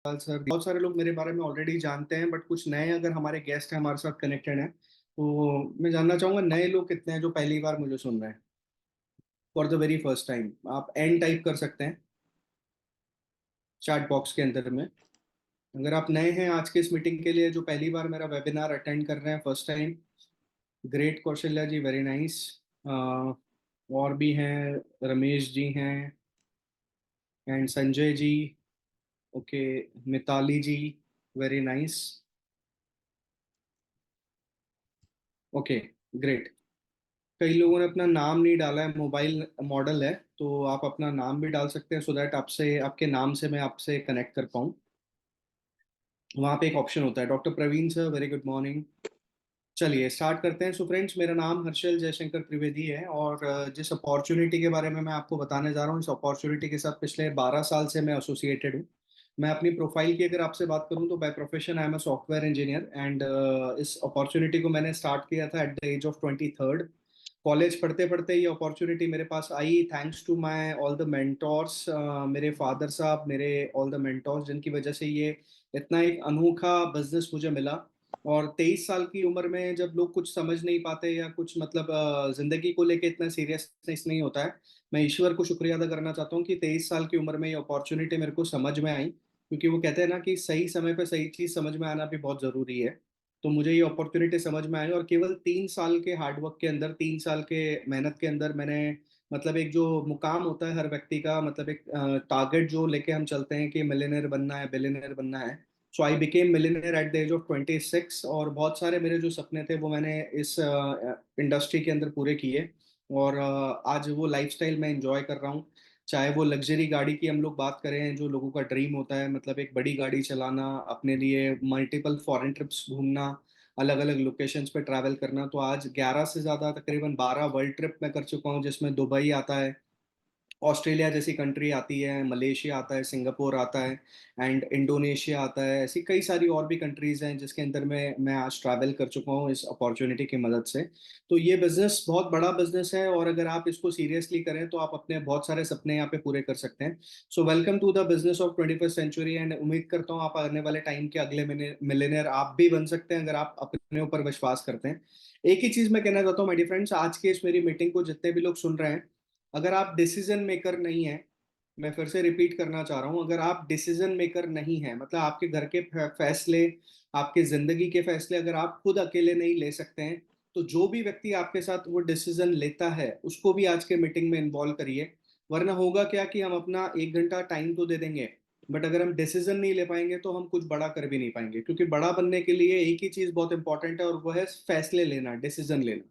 Sir, बहुत सारे लोग मेरे बारे में ऑलरेडी जानते हैं, बट कुछ नए अगर हमारे गेस्ट हैं हमारे साथ कनेक्टेड हैं, तो मैं जानना चाहूंगा नए लोग कितने हैं जो पहली बार मुझे सुन रहे हैं for the very first time. आप एन टाइप कर सकते हैं चैट बॉक्स के अंदर में। अगर आप नए हैं आज के इस मीटिंग के लिए, जो पहली बार मेरा वेबिनार अटेंड कर रहे हैं first time, great Kaushalya ji, very nice. और भी हैं, रमेश जी हैं and Sanjay ji. Okay, Mitali ji, very nice. Okay, great. कई लोगों ने अपना नाम नहीं डाला है, मोबाइल मॉडल है, तो आप अपना नाम भी डाल सकते हैं सो दैट आपसे, आपके नाम से मैं आपसे कनेक्ट कर पाऊँ। वहाँ पे एक ऑप्शन होता है। Doctor Praveen sir, very good morning. चलिए स्टार्ट करते हैं। सो फ्रेंड्स, मेरा नाम हर्षल जयशंकर त्रिवेदी है, और जिस अपॉर्चुनिटी के बारे में मैं आपको बताने जा रहा हूँ, इस अपॉर्चुनिटी के साथ पिछले 12 साल से मैं एसोसिएटेड हूँ। मैं अपनी प्रोफाइल की अगर आपसे बात करूँ तो by profession I am a software engineer, and इस अपॉर्चुनिटी को मैंने स्टार्ट किया था at the age of 23rd। College पढ़ते पढ़ते ये अपॉर्चुनिटी मेरे पास आई, thanks to my all the mentors. मेरे फादर साहब, मेरे ऑल द मेंटोर्स, जिनकी वजह से ये इतना एक अनोखा बिजनेस मुझे मिला। और 23 साल की उम्र में जब लोग कुछ समझ नहीं पाते या कुछ मतलब जिंदगी को लेके इतना सीरियसनेस नहीं होता है, मैं ईश्वर को शुक्रिया अदा करना चाहता हूँ कि 23 साल की उम्र में ये अपॉर्चुनिटी मेरे को समझ में आई। क्योंकि वो कहते हैं ना कि सही समय पे सही चीज समझ में आना भी बहुत जरूरी है। तो मुझे ये अपॉर्चुनिटी समझ में आई, और केवल 3 साल के हार्डवर्क के अंदर, 3 साल के मेहनत के अंदर, मैंने मतलब एक जो मुकाम होता है हर व्यक्ति का, मतलब एक टारगेट जो लेके हम चलते हैं कि मिलियनेयर बनना है, बिलियनेयर बनना है। So I became millionaire at the age of 26, और बहुत सारे मेरे जो सपने थे वो मैंने इस इंडस्ट्री के अंदर पूरे किए। और आज वो लाइफस्टाइल मैं एंजॉय कर रहा हूँ। चाहे वो लग्जरी गाड़ी की हम लोग बात करें, जो लोगों का ड्रीम होता है, मतलब एक बड़ी गाड़ी चलाना, अपने लिए मल्टीपल फॉरेन ट्रिप्स घूमना, अलग अलग लोकेशंस पे ट्रैवल करना, तो आज 11 से ज़्यादा, तकरीबन 12 वर्ल्ड ट्रिप मैं कर चुका हूँ, जिसमें दुबई आता है, ऑस्ट्रेलिया जैसी कंट्री आती है, मलेशिया आता है, सिंगापुर आता है, एंड इंडोनेशिया आता है। ऐसी कई सारी और भी कंट्रीज हैं जिसके अंदर मैं आज ट्रैवल कर चुका हूँ इस अपॉर्चुनिटी की मदद से। तो ये बिजनेस बहुत बड़ा बिजनेस है, और अगर आप इसको सीरियसली करें तो आप अपने बहुत सारे सपने यहाँ पे पूरे कर सकते हैं। So welcome to the business of 21st century, and उम्मीद करता हूँ आप आने वाले टाइम के अगले मिलेनियर आप भी बन सकते हैं, अगर आप अपने ऊपर विश्वास करते हैं। एक ही चीज मैं कहना चाहता हूँ माय डियर फ्रेंड्स, आज के इस मेरी मीटिंग को जितने भी लोग सुन रहे हैं, अगर आप डिसीजन मेकर नहीं है, मैं फिर से रिपीट करना चाह रहा हूं, अगर आप डिसीजन मेकर नहीं है, मतलब आपके घर के फैसले, आपके जिंदगी के फैसले अगर आप खुद अकेले नहीं ले सकते हैं, तो जो भी व्यक्ति आपके साथ वो डिसीजन लेता है उसको भी आज के मीटिंग में इन्वॉल्व करिए। वरना होगा क्या कि हम अपना 1 घंटा टाइम तो दे देंगे, बट अगर हम डिसीजन नहीं ले पाएंगे तो हम कुछ बड़ा कर भी नहीं पाएंगे। क्योंकि बड़ा बनने के लिए एक ही चीज बहुत इंपॉर्टेंट है, और वो है फैसले लेना, डिसीजन लेना।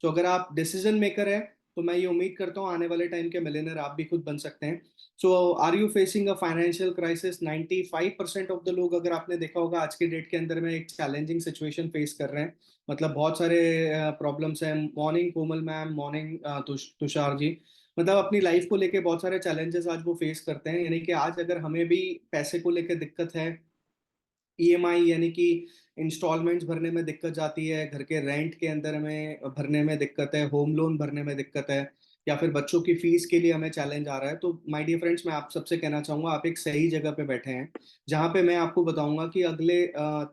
तो अगर आप डिसीजन मेकर है, तो मैं ये उम्मीद करता हूँ आने वाले टाइम के मिलियनर आप भी खुद बन सकते हैं। So are you facing a financial crisis? 95% of the लोग, अगर आपने देखा होगा, आज के डेट के अंदर में एक चैलेंजिंग सिचुएशन फेस कर रहे हैं। मतलब बहुत सारे प्रॉब्लम्स हैं। मॉर्निंग कोमल मैम, मॉर्निंग तुषार जी। मतलब अपनी लाइफ को लेके बहुत सारे चैलेंजेस आज वो फेस करते हैं। यानी कि आज अगर हमें भी पैसे को लेकर दिक्कत है, ईएमआई यानी कि इंस्टॉलमेंट्स भरने में दिक्कत जाती है, घर के रेंट के अंदर में भरने में दिक्कत है, होम लोन भरने में दिक्कत है, या फिर बच्चों की फीस के लिए हमें चैलेंज आ रहा है, तो माय डियर फ्रेंड्स, मैं आप सबसे कहना चाहूंगा आप एक सही जगह पे बैठे हैं, जहां पे मैं आपको बताऊंगा कि अगले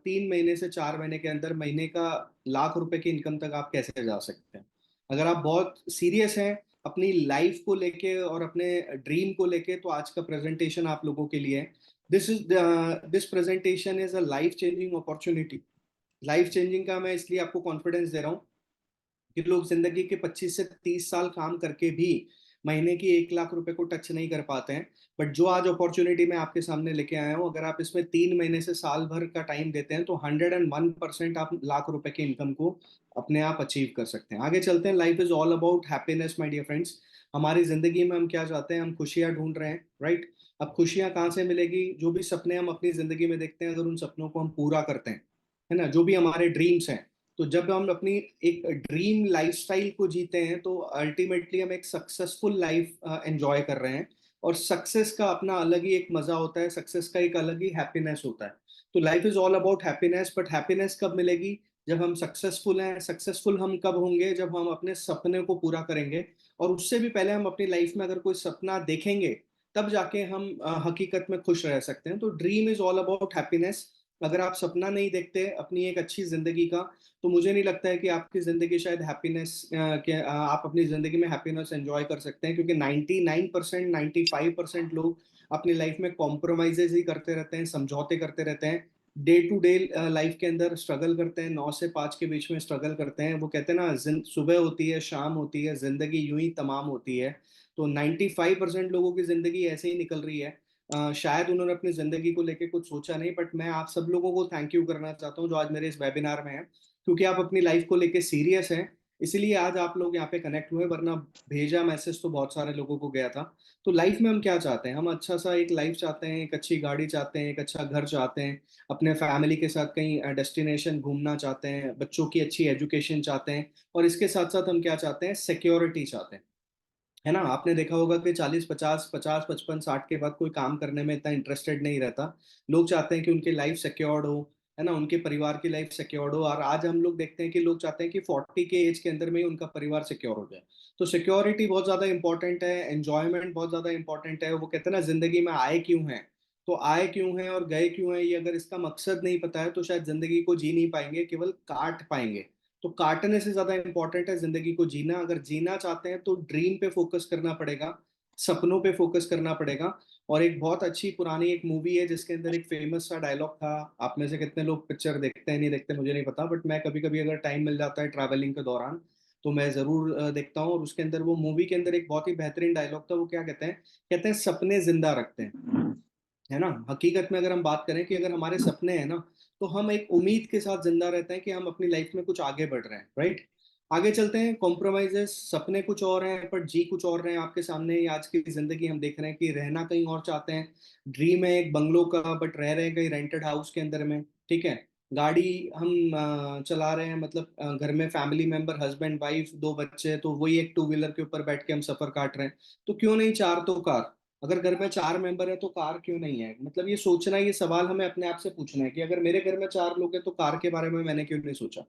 3 महीने से 4 महीने के अंदर महीने का लाख रुपए की इनकम तक आप कैसे जा सकते हैं। अगर आप बहुत सीरियस हैं अपनी लाइफ को लेके और अपने ड्रीम को लेके, तो आज का प्रेजेंटेशन आप लोगों के लिए है। This presentation is a life changing opportunity. Life changing का मैं इसलिए आपको कॉन्फिडेंस दे रहा हूँ कि लोग जिंदगी के 25 से 30 साल काम करके भी महीने की 1 लाख रुपए को टच नहीं कर पाते हैं। बट जो आज अपॉर्चुनिटी मैं आपके सामने लेके आया हूँ, अगर आप इसमें 3 महीने से साल भर का टाइम देते हैं, तो 101% आप लाख रुपए की इनकम को अपने आप अचीव कर सकते हैं। आगे चलते हैं। Life is all about happiness my dear friends. हमारी जिंदगी में हम क्या चाहते हैं? हम खुशियां ढूंढ रहे हैं, राइट? अब खुशियां कहाँ से मिलेगी? जो भी सपने हम अपनी जिंदगी में देखते हैं, अगर उन सपनों को हम पूरा करते हैं, है ना, जो भी हमारे ड्रीम्स हैं, तो जब हम अपनी एक ड्रीम लाइफस्टाइल को जीते हैं, तो अल्टीमेटली हम एक सक्सेसफुल लाइफ एंजॉय कर रहे हैं। और सक्सेस का अपना अलग ही एक मजा होता है, सक्सेस का एक अलग ही हैप्पीनेस होता है। तो life is all about happiness, but happiness कब मिलेगी? जब हम सक्सेसफुल हैं। सक्सेसफुल हम कब होंगे? जब हम अपने सपने को पूरा करेंगे। और उससे भी पहले हम अपनी लाइफ में अगर कोई सपना देखेंगे, तब जाके हम हकीकत में खुश रह सकते हैं। तो dream is all about happiness. अगर आप सपना नहीं देखते अपनी एक अच्छी जिंदगी का, तो मुझे नहीं लगता है कि आपकी जिंदगी शायद आप अपनी जिंदगी में हैप्पीनेस एंजॉय कर सकते हैं, क्योंकि 99%, 95% लोग अपनी लाइफ में कॉम्प्रोमाइजेज ही करते रहते हैं, समझौते करते रहते हैं। डे टू डे लाइफ के अंदर स्ट्रगल करते हैं, 9 से 5 के बीच में स्ट्रगल करते हैं। वो कहते हैं ना, सुबह होती है, शाम होती है, जिंदगी यूं ही तमाम होती है। तो 95% लोगों की जिंदगी ऐसे ही निकल रही है। शायद उन्होंने अपनी जिंदगी को लेके कुछ सोचा नहीं, बट मैं आप सब लोगों को थैंक यू करना चाहता हूँ जो आज मेरे इस वेबिनार में है, क्योंकि आप अपनी लाइफ को लेके सीरियस हैं। इसीलिए आज आप लोग यहाँ पे कनेक्ट हुए, वरना भेजा मैसेज तो बहुत सारे लोगों को गया था। तो लाइफ में हम क्या चाहते हैं? हम अच्छा सा एक लाइफ चाहते हैं, एक अच्छी गाड़ी चाहते हैं, एक अच्छा घर चाहते हैं, अपने फैमिली के साथ कहीं डेस्टिनेशन घूमना चाहते हैं, बच्चों की अच्छी एजुकेशन चाहते हैं, और इसके साथ साथ हम क्या चाहते हैं? सिक्योरिटी चाहते हैं। है ना? आपने देखा होगा कि 40-50, 50-55-60 के बाद कोई काम करने में इतना इंटरेस्टेड नहीं रहता। लोग चाहते हैं कि उनकी लाइफ सिक्योर्ड हो, है ना? उनके परिवार की लाइफ सिक्योर्ड हो, और आज हम लोग देखते हैं कि लोग चाहते हैं कि 40 के एज के अंदर में ही उनका परिवार सिक्योर हो जाए। तो सिक्योरिटी बहुत ज़्यादा इंपॉर्टेंट है, एन्जॉयमेंट बहुत ज़्यादा इंपॉर्टेंट है। वो कहते हैं ना, ज़िंदगी में आए क्यों हैं? तो आए क्यों हैं और गए क्यों हैं, ये अगर इसका मकसद नहीं पता है, तो शायद ज़िंदगी को जी नहीं पाएँगे, केवल काट पाएँगे। तो काटने से ज्यादा इंपॉर्टेंट है जिंदगी को जीना। अगर जीना चाहते हैं तो ड्रीम पे फोकस करना पड़ेगा, सपनों पे फोकस करना पड़ेगा। और एक बहुत अच्छी पुरानी एक मूवी है जिसके अंदर एक फेमस सा डायलॉग था। आप में से कितने लोग पिक्चर देखते हैं नहीं देखते मुझे नहीं पता, बट मैं कभी कभी अगर टाइम मिल जाता है ट्रैवलिंग के दौरान, तो मैं जरूर देखता हूँ। और उसके अंदर, वो मूवी के अंदर एक बहुत ही बेहतरीन डायलॉग था। वो क्या कहते हैं? कहते हैं सपने जिंदा रखते हैं। है ना? हकीकत में अगर हम बात करें कि अगर हमारे सपने हैं ना, तो हम एक उम्मीद के साथ जिंदा रहते हैं कि हम अपनी लाइफ में कुछ आगे बढ़ रहे हैं, राइट? आगे चलते हैं। कॉम्प्रोमाइजेस, सपने कुछ और हैं पर जी कुछ और रहे हैं। आपके सामने ही आज की जिंदगी हम देख रहे हैं कि रहना कहीं और चाहते हैं। ड्रीम है एक बंगलो का, बट रह रहे हैं कहीं रेंटेड हाउस के अंदर में। ठीक है? गाड़ी हम चला रहे हैं, मतलब घर में फैमिली मेंबर, हस्बैंड वाइफ, 2 बच्चे, तो वही एक टू व्हीलर के ऊपर बैठ के हम सफर काट रहे हैं। तो क्यों नहीं चार तो कार? अगर घर में 4 मेंबर है तो कार क्यों नहीं है? मतलब ये सोचना, ये सवाल हमें अपने आप से पूछना है कि अगर मेरे घर में 4 लोग हैं तो कार के बारे में मैंने क्यों नहीं सोचा?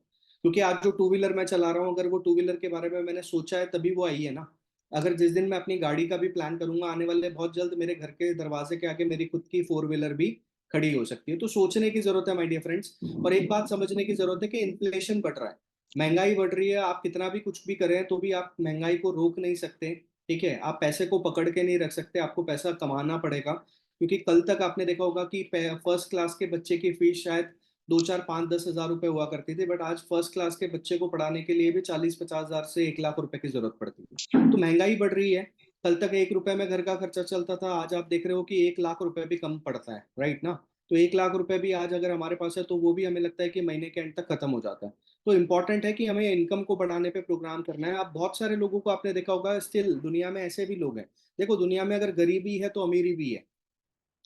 क्योंकि आज जो टू व्हीलर मैं चला रहा हूँ, अगर वो टू व्हीलर के बारे में मैंने सोचा है तभी वो आई है ना। अगर जिस दिन मैं अपनी गाड़ी का भी प्लान करूंगा, आने वाले बहुत जल्द मेरे घर के दरवाजे के आगे मेरी खुद की फोर व्हीलर भी खड़ी हो सकती है। तो सोचने की जरूरत है माय डियर फ्रेंड्स। और एक बात समझने की जरूरत है कि इन्फ्लेशन बढ़ रहा है, महंगाई बढ़ रही है। आप कितना भी कुछ भी करें तो भी आप महंगाई को रोक नहीं सकते। ठीक है? आप पैसे को पकड़ के नहीं रख सकते, आपको पैसा कमाना पड़ेगा। क्योंकि कल तक आपने देखा होगा कि फर्स्ट क्लास के बच्चे की फीस शायद 2, 4, 5, 10 हज़ार रुपए हुआ करती थी, बट आज फर्स्ट क्लास के बच्चे को पढ़ाने के लिए भी 40-50 हज़ार से 1 लाख रुपए की जरूरत पड़ती है। तो महंगाई बढ़ रही है। कल तक 1 रुपए में घर का खर्चा चलता था, आज आप देख रहे हो कि 1 लाख रुपए भी कम पड़ता है, राइट ना? तो 1 लाख रुपए भी आज अगर हमारे पास है तो वो भी हमें लगता है कि महीने के एंड तक खत्म हो जाता है। तो इम्पॉर्टेंट है कि हमें इनकम को बढ़ाने पे प्रोग्राम करना है। आप बहुत सारे लोगों को आपने देखा होगा, स्टिल दुनिया में ऐसे भी लोग हैं। देखो, दुनिया में अगर गरीबी है तो अमीरी भी है,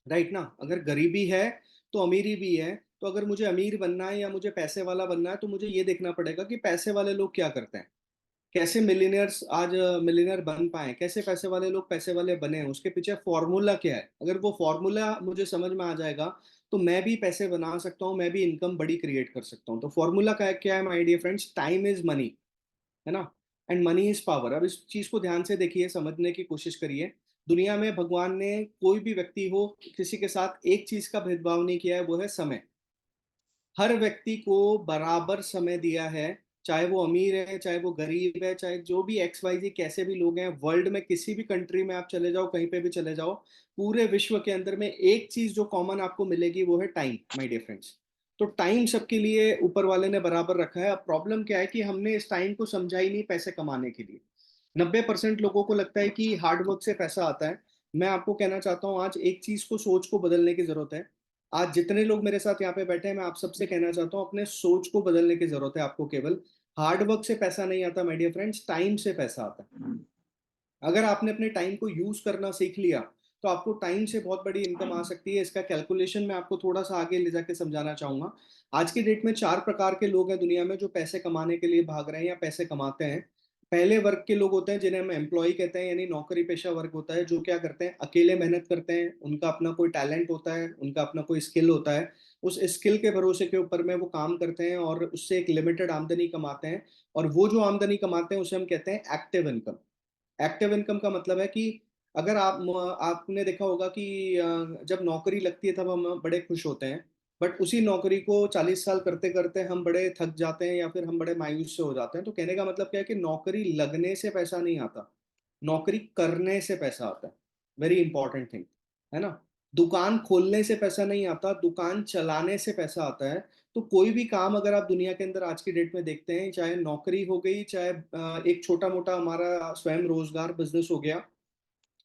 राइट ना? अगर गरीबी है तो अमीरी भी है। तो अगर मुझे अमीर बनना है या मुझे पैसे वाला बनना है, तो मुझे ये देखना पड़ेगा कि पैसे वाले लोग क्या करते हैं, कैसे मिलीनियर्स आज मिलीनियर बन पाए, कैसे पैसे वाले लोग पैसे वाले बने हैं, उसके पीछे फॉर्मूला क्या है। अगर वो फॉर्मूला मुझे समझ में आ जाएगा, तो मैं भी पैसे बना सकता हूँ, मैं भी इनकम बड़ी क्रिएट कर सकता हूँ। तो फॉर्मूला क्या है my dear friends? Time is money. है ना? And money is power. अब इस चीज को ध्यान से देखिए, समझने की कोशिश करिए। दुनिया में भगवान ने कोई भी व्यक्ति हो, किसी के साथ एक चीज का भेदभाव नहीं किया है, वो है समय। हर व्यक्ति को बराबर समय दिया है। चाहे वो अमीर है, चाहे वो गरीब है, चाहे जो भी एक्स वाई जी कैसे भी लोग हैं, वर्ल्ड में किसी भी कंट्री में आप चले जाओ, कहीं पे भी चले जाओ, पूरे विश्व के अंदर में एक चीज जो कॉमन आपको मिलेगी वो है टाइम, माय डियर फ्रेंड्स। तो टाइम सबके लिए ऊपर वाले ने बराबर रखा है। अब प्रॉब्लम क्या है कि हमने इस टाइम को समझा ही नहीं पैसे कमाने के लिए। 90% लोगों को लगता है कि हार्ड वर्क से पैसा आता है। मैं आपको कहना चाहता हूँ, आज एक चीज को, सोच को बदलने की जरूरत है। आज जितने लोग मेरे साथ यहाँ पे बैठे हैं, मैं आप सबसे कहना चाहता हूँ, अपने सोच को बदलने की जरूरत है आपको। केवल हार्ड वर्क से पैसा नहीं आता माय डियर फ्रेंड्स, टाइम से पैसा आता है। अगर आपने अपने टाइम को यूज करना सीख लिया, तो आपको टाइम से बहुत बड़ी इनकम आ सकती है। इसका कैलकुलेशन मैं आपको थोड़ा सा आगे ले जाके समझाना चाहूंगा। आज की डेट में 4 प्रकार के लोग हैं दुनिया में जो पैसे कमाने के लिए भाग रहे हैं या पैसे कमाते हैं। पहले वर्ग के लोग होते हैं जिन्हें हम एम्प्लॉय कहते हैं, यानी नौकरी पेशा वर्ग होता है, जो क्या करते हैं, अकेले मेहनत करते हैं। उनका अपना कोई टैलेंट होता है, उनका अपना कोई स्किल होता है। उस स्किल के भरोसे के ऊपर में वो काम करते हैं और उससे एक लिमिटेड आमदनी कमाते हैं। और वो जो आमदनी कमाते हैं उसे हम कहते हैं एक्टिव इनकम। एक्टिव इनकम का मतलब है कि अगर आपने देखा होगा कि जब नौकरी लगती है तब हम बड़े खुश होते हैं, बट उसी नौकरी को 40 साल करते करते हम बड़े थक जाते हैं या फिर हम बड़े मायूस से हो जाते हैं। तो कहने का मतलब क्या है कि नौकरी लगने से पैसा नहीं आता, नौकरी करने से पैसा आता है। वेरी इंपॉर्टेंट थिंग, है ना। दुकान खोलने से पैसा नहीं आता, दुकान चलाने से पैसा आता है। तो कोई भी काम अगर आप दुनिया के अंदर आज की डेट में देखते हैं, चाहे नौकरी हो गई, चाहे एक छोटा मोटा हमारा स्वयं रोजगार बिजनेस हो गया,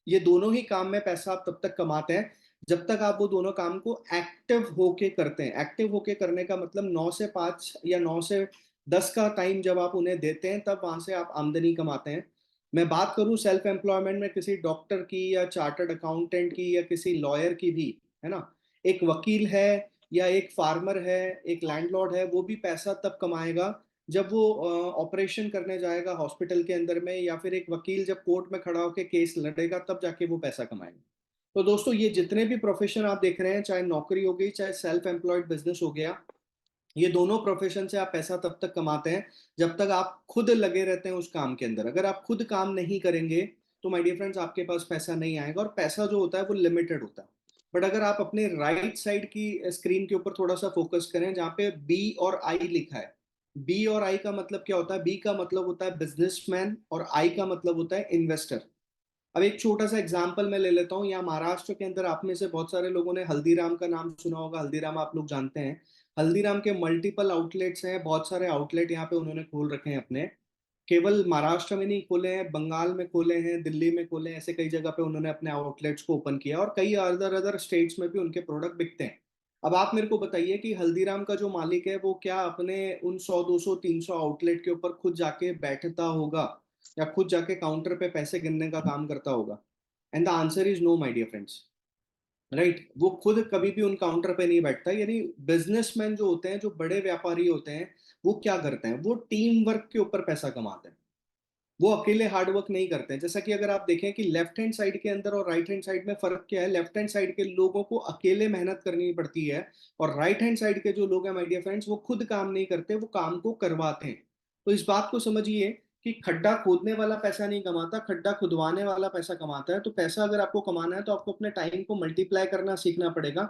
ये दोनों ही काम में पैसा आप तब तक कमाते हैं जब तक आप वो दोनों काम को एक्टिव होके करते हैं। एक्टिव होके करने का मतलब 9 से 5 या 9 से 10 का टाइम जब आप उन्हें देते हैं तब वहां से आप आमदनी कमाते हैं। मैं बात करूं सेल्फ एम्प्लॉयमेंट में किसी डॉक्टर की या चार्टर्ड अकाउंटेंट की या किसी लॉयर की भी, है ना। एक वकील है या एक फार्मर है, एक लैंडलॉर्ड है, वो भी पैसा तब कमाएगा जब वो ऑपरेशन करने जाएगा हॉस्पिटल के अंदर में, या फिर एक वकील जब कोर्ट में खड़ा होकर केस लड़ेगा तब जाके वो पैसा कमाएगा। तो दोस्तों, ये जितने भी प्रोफेशन आप देख रहे हैं, चाहे नौकरी हो गई, चाहे सेल्फ एम्प्लॉयड बिजनेस हो गया, ये दोनों प्रोफेशन से आप पैसा तब तक कमाते हैं जब तक आप खुद लगे रहते हैं उस काम के अंदर। अगर आप खुद काम नहीं करेंगे तो माय डियर फ्रेंड्स, आपके पास पैसा नहीं आएगा, और पैसा जो होता है वो लिमिटेड होता है। बट अगर आप अपने राइट साइड की स्क्रीन के ऊपर थोड़ा सा फोकस करें, जहाँ पे बी और आई लिखा है, बी और आई का मतलब क्या होता है? बी का मतलब होता है बिजनेसमैन और आई का मतलब होता है इन्वेस्टर। अब एक छोटा सा एग्जांपल मैं ले लेता हूँ। यहाँ महाराष्ट्र के अंदर आप में से बहुत सारे लोगों ने हल्दीराम का नाम सुना होगा। हल्दीराम आप लोग जानते हैं। हल्दीराम के मल्टीपल आउटलेट्स हैं, बहुत सारे आउटलेट यहाँ पे उन्होंने खोल रखे हैं अपने। केवल महाराष्ट्र में नहीं खोले हैं, बंगाल में खोले हैं, दिल्ली में खोले हैं, ऐसे कई जगह पे उन्होंने अपने आउटलेट्स को ओपन किया, और कई अदर अदर स्टेट्स में भी उनके प्रोडक्ट बिकते हैं। अब आप मेरे को बताइए कि हल्दीराम का जो मालिक है वो क्या अपने उन 100 200 300 आउटलेट के ऊपर खुद जाके बैठता होगा या खुद जाके काउंटर पे पैसे गिनने का काम करता होगा? And the answer is no, my dear friends. Right, वो खुद कभी भी उन काउंटर पे नहीं बैठता। यानी बिजनेसमैन जो होते हैं, जो बड़े व्यापारी होते हैं, वो क्या करते हैं? वो टीम वर्क के ऊपर पैसा कमाते हैं। वो अकेले हार्ड वर्क नहीं करते हैं। जैसा कि अगर आप देखें कि लेफ्ट हैंड साइड के अंदर और राइट हैंड साइड में फर्क क्या है, लेफ्ट हैंड साइड के लोगों को अकेले मेहनत करनी पड़ती है, और राइट हैंड साइड के जो लोग हैं माय डियर फ्रेंड्स, वो खुद काम नहीं करते, वो काम को करवाते हैं। तो इस बात को समझिए कि खड्डा खोदने वाला पैसा नहीं कमाता, खड्डा खुदवाने वाला पैसा कमाता है। तो पैसा अगर आपको कमाना है तो आपको अपने टाइम को मल्टीप्लाई करना सीखना पड़ेगा।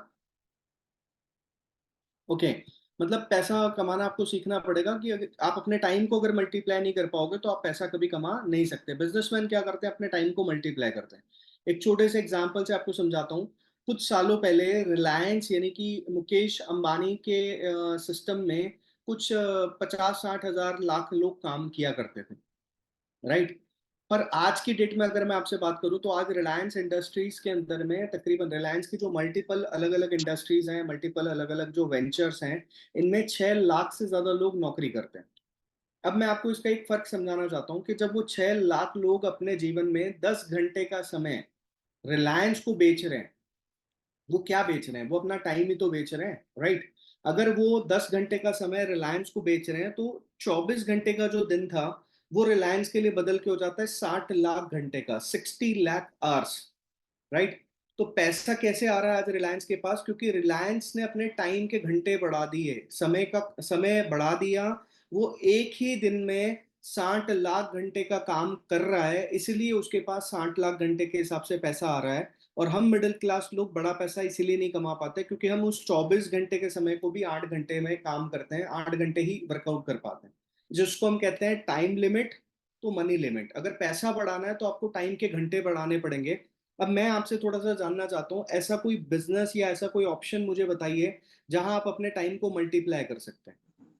ओके, मतलब पैसा कमाना आपको सीखना पड़ेगा कि अगर आप अपने टाइम को अगर मल्टीप्लाई नहीं कर पाओगे तो आप पैसा कभी कमा नहीं सकते। बिजनेसमैन क्या करते हैं? अपने टाइम को मल्टीप्लाई करते हैं। एक छोटे से एग्जांपल से आपको समझाता हूँ। कुछ सालों पहले रिलायंस यानी कि मुकेश अंबानी के सिस्टम में कुछ 50 60 हजार लाख लोग काम किया करते थे। राइट। पर आज की डेट में अगर मैं आपसे बात करूं तो आज रिलायंस इंडस्ट्रीज के अंदर में तकरीबन रिलायंस की जो मल्टीपल अलग अलग इंडस्ट्रीज हैं, मल्टीपल अलग अलग जो वेंचर्स हैं, इनमें 6 लाख से ज्यादा लोग नौकरी करते हैं। अब मैं आपको इसका एक फर्क समझाना चाहता हूँ कि जब वो 6 लाख लोग अपने जीवन में 10 घंटे का समय रिलायंस को बेच रहे हैं, वो क्या बेच रहे हैं? वो अपना टाइम ही तो बेच रहे हैं। राइट। अगर वो 10 घंटे का समय रिलायंस को बेच रहे हैं तो 24 घंटे का जो दिन था वो रिलायंस के लिए बदल के हो जाता है 60 लाख घंटे का, 60 लाख आवर्स। राइट। तो पैसा कैसे आ रहा है आज रिलायंस के पास? क्योंकि रिलायंस ने अपने टाइम के घंटे बढ़ा दिए, समय बढ़ा दिया। वो एक ही दिन में 60 लाख घंटे का काम कर रहा है, इसलिए उसके पास 60 लाख घंटे के हिसाब से पैसा आ रहा है। और हम मिडिल क्लास लोग बड़ा पैसा इसीलिए नहीं कमा पाते क्योंकि हम उस 24 घंटे के समय को भी 8 घंटे में काम करते हैं, 8 घंटे ही वर्कआउट कर पाते हैं, जिसको हम कहते हैं टाइम लिमिट। तो मनी लिमिट, अगर पैसा बढ़ाना है तो आपको टाइम के घंटे बढ़ाने पड़ेंगे। अब मैं आपसे थोड़ा सा जानना चाहता हूँ, ऐसा कोई बिजनेस या ऐसा कोई ऑप्शन मुझे बताइए जहां आप अपने टाइम को मल्टीप्लाई कर सकते हैं।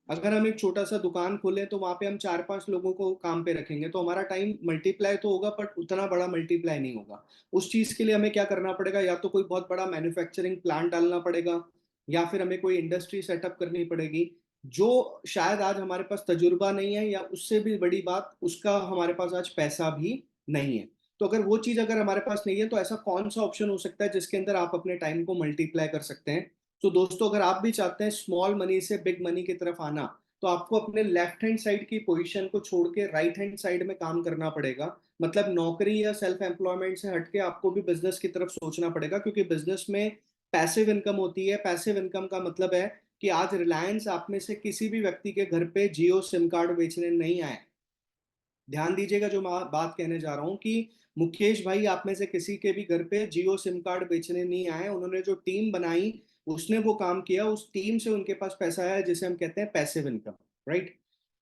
अगर हम एक छोटा सा दुकान खोलें तो वहां पे हम 4 5 लोगों को काम पे रखेंगे तो हमारा टाइम मल्टीप्लाई तो होगा, बट उतना बड़ा मल्टीप्लाई नहीं होगा। उस चीज के लिए हमें क्या करना पड़ेगा? या तो कोई बहुत बड़ा मैन्युफैक्चरिंग प्लांट डालना पड़ेगा, या फिर हमें कोई इंडस्ट्री सेटअप करनी पड़ेगी, जो शायद आज हमारे पास तजुर्बा नहीं है, या उससे भी बड़ी बात, उसका हमारे पास आज पैसा भी नहीं है। तो अगर वो चीज अगर हमारे पास नहीं है तो ऐसा कौन सा ऑप्शन हो सकता है जिसके अंदर आप अपने टाइम को मल्टीप्लाई कर सकते हैं? तो दोस्तों, अगर आप भी चाहते हैं स्मॉल मनी से बिग मनी की तरफ आना, तो आपको अपने लेफ्ट हैंड साइड की पोजीशन को छोड़ के राइट हैंड साइड में काम करना पड़ेगा। मतलब नौकरी या सेल्फ एम्प्लॉयमेंट से हटके आपको भी बिजनेस की तरफ सोचना पड़ेगा, क्योंकि बिजनेस में पैसिव इनकम होती है। पैसिव इनकम का मतलब है कि आज रिलायंस आप में से किसी भी व्यक्ति के घर पे जियो सिम कार्ड बेचने नहीं आए। ध्यान दीजिएगा जो मैं बात कहने जा रहा हूँ कि मुकेश भाई आप में से किसी के भी घर पे जियो सिम कार्ड बेचने नहीं आए, उन्होंने जो टीम बनाई उसने वो काम किया, उस टीम से उनके पास पैसा आया, जिसे हम कहते हैं पैसिव इनकम, राइट।